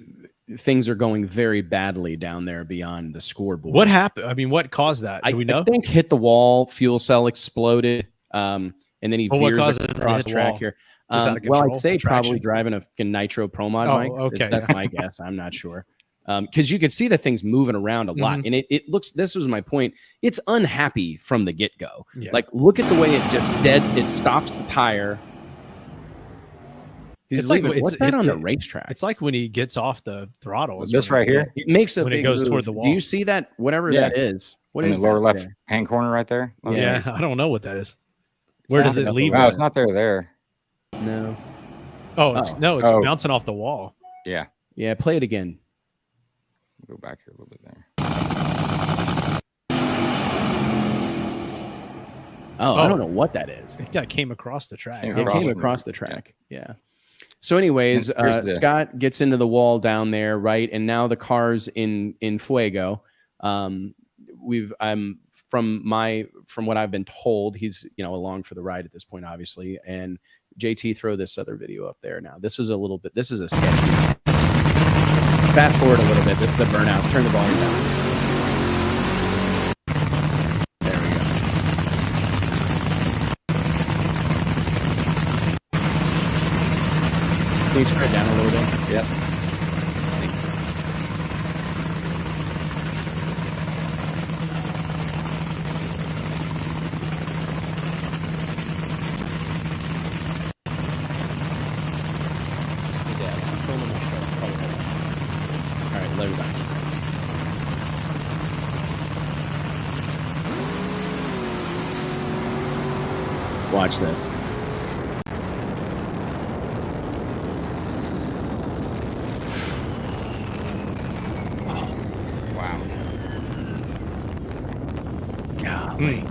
things are going very badly down there beyond the scoreboard. What happened? I mean, what caused that? Do we know? I think hit the wall, fuel cell exploded, and then he veers across the track here. Well, I'd say probably driving a nitro pro mod, Mike. Okay. That's my guess. I'm not sure. Because you can see the thing's moving around a lot. And it looks, this was my point, it's unhappy from the get-go. Yeah. Like, look at the way it just it stops the tire. What's that on the racetrack? It's like when he gets off the throttle. This right here? It makes a when big it goes move. toward the wall. Do you see that? Whatever that is. What is the lower left there? hand corner right there? Yeah, I don't know what that is. Where does it leave? Wow, it's not there. No. It's bouncing off the wall. Yeah. Yeah, play it again. Go back here a little bit there. I don't know what that is. It came across the track. It came across the track. Yeah. So anyways, Scott gets into the wall down there, right? And now the car's in fuego. From what I've been told, he's along for the ride at this point, obviously. And JT, throw this other video up there now. This is a sketchy. Fast forward a little bit. This is the burnout. Turn the volume down. There we go. Can you turn it down a little bit? Yep. All right, let me back. Watch this. Wow. Golly.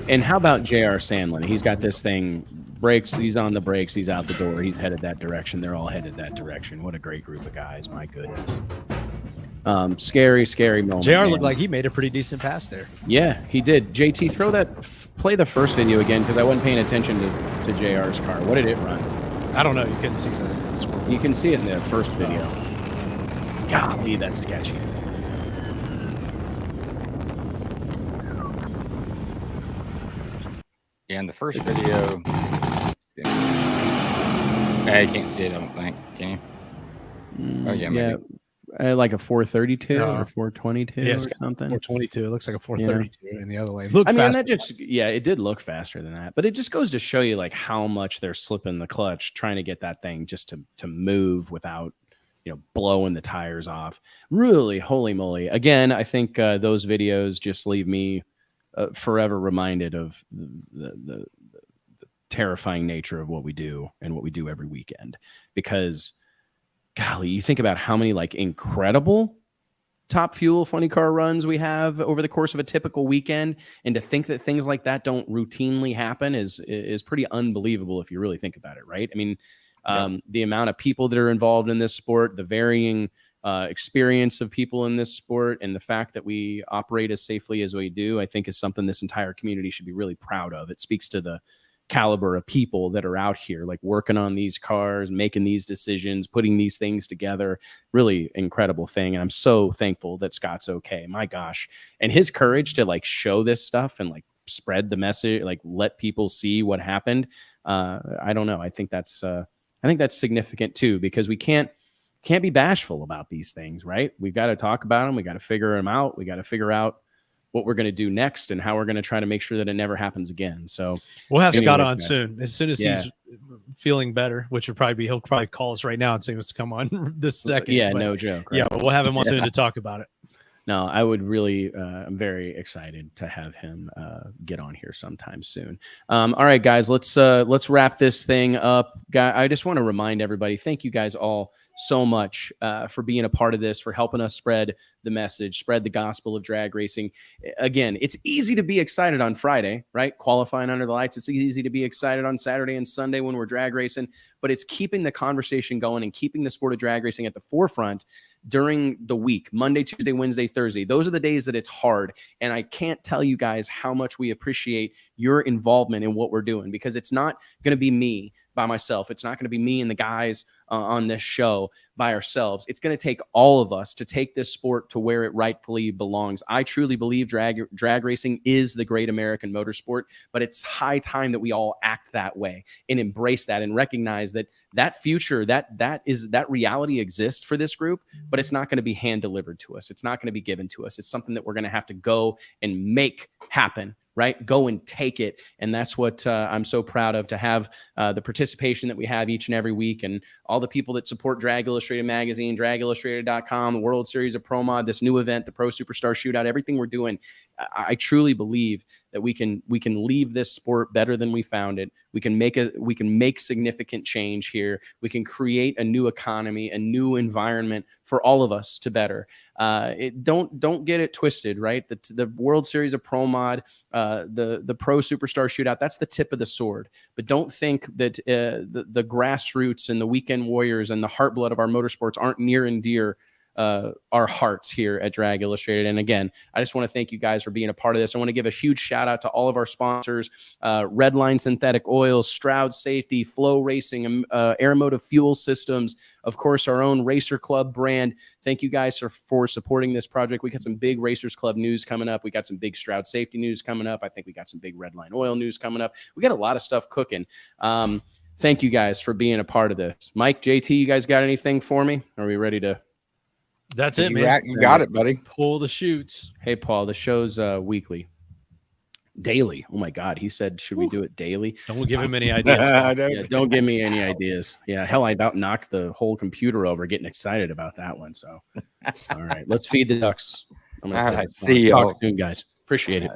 And how about J.R. Sandlin? He's got this thing, brakes. He's on the brakes. He's out the door. He's headed that direction. They're all headed that direction. What a great group of guys. My goodness. Scary moment. JR looked like he made a pretty decent pass there. Yeah, he did. JT, play the first video again because I wasn't paying attention to JR's car. What did it run? I don't know. You couldn't see the score. You can see it in the first video. Golly, that's sketchy. Yeah, in the first video, yeah, you can't see it. I don't think. Can you? Oh yeah, maybe. Like a 432 or 422 yeah, or something. 422. It looks like a 432 in the other lane. Look, that it did look faster than that, but it just goes to show you like how much they're slipping the clutch trying to get that thing just to move without, blowing the tires off. Really, holy moly! Again, I think those videos just leave me forever reminded of the terrifying nature of what we do and what we do every weekend. Because, golly, you think about how many like incredible Top Fuel funny car runs we have over the course of a typical weekend, and to think that things like that don't routinely happen is pretty unbelievable if you really think about it, right? I mean, the amount of people that are involved in this sport, the varying experience of people in this sport, and the fact that we operate as safely as we do, I think is something this entire community should be really proud of. It speaks to the caliber of people that are out here, like working on these cars, making these decisions, putting these things together. Really incredible thing. And I'm so thankful that Scott's okay. My gosh. And his courage to like show this stuff and like spread the message, like let people see what happened. I don't know. I think that's significant too, because we can't be bashful about these things, right? We've got to talk about them. We got to figure them out. We got to figure out what we're going to do next and how we're going to try to make sure that it never happens again. So we'll have Scott on soon. As soon as he's feeling better, which would probably be, he'll probably call us right now and say he wants to come on this second. Yeah, but, no joke. Right? Yeah, we'll have him on soon to talk about it. No, I would really, I'm very excited to have him get on here sometime soon. All right, guys, let's wrap this thing up. I just want to remind everybody, thank you guys all so much for being a part of this, for helping us spread the message, spread the gospel of drag racing. Again, it's easy to be excited on Friday, right? Qualifying under the lights. It's easy to be excited on Saturday and Sunday when we're drag racing, but it's keeping the conversation going and keeping the sport of drag racing at the forefront during the week, Monday, Tuesday, Wednesday, Thursday. Those are the days that it's hard. And I can't tell you guys how much we appreciate your involvement in what we're doing, because it's not going to be me by myself. It's not going to be me and the guys on this show by ourselves. It's going to take all of us to take this sport to where it rightfully belongs. I truly believe drag racing is the great American motorsport, but it's high time that we all act that way and embrace that and recognize that future, that reality exists for this group, but it's not going to be hand delivered to us. It's not going to be given to us. It's something that we're going to have to go and make happen. Right? Go and take it. And that's what I'm so proud of, to have the participation that we have each and every week, and all the people that support Drag Illustrated Magazine, dragillustrated.com, the World Series of Pro Mod, this new event, the Pro Superstar Shootout, everything we're doing. I truly believe that we can leave this sport better than we found it. We can make significant change here. We can create a new economy, a new environment for all of us to better. Don't get it twisted, right? The World Series of Pro Mod, the Pro Superstar Shootout, that's the tip of the sword. But don't think that the grassroots and the weekend warriors and the heartblood of our motorsports aren't near and dear our hearts here at Drag Illustrated. And again, I just want to thank you guys for being a part of this. I want to give a huge shout out to all of our sponsors: Redline Synthetic Oils, Stroud Safety, Flow Racing, Aeromotive Fuel Systems, of course, our own Racer Club brand. Thank you guys for supporting this project. We got some big Racers Club news coming up. We got some big Stroud Safety news coming up. I think we got some big Redline Oil news coming up. We got a lot of stuff cooking. Thank you guys for being a part of this. Mike, JT, you guys got anything for me? Are we ready to? That's it, man. You got it, buddy. Pull the chutes. Hey, Paul, the show's weekly. Daily. Oh, my God. He said, should we do it daily? Don't give him any ideas. Yeah, don't give me any ideas. Yeah, hell, I about knocked the whole computer over getting excited about that one. So, all right, let's feed the ducks. I'm going to see you. Talk soon, guys. Appreciate it.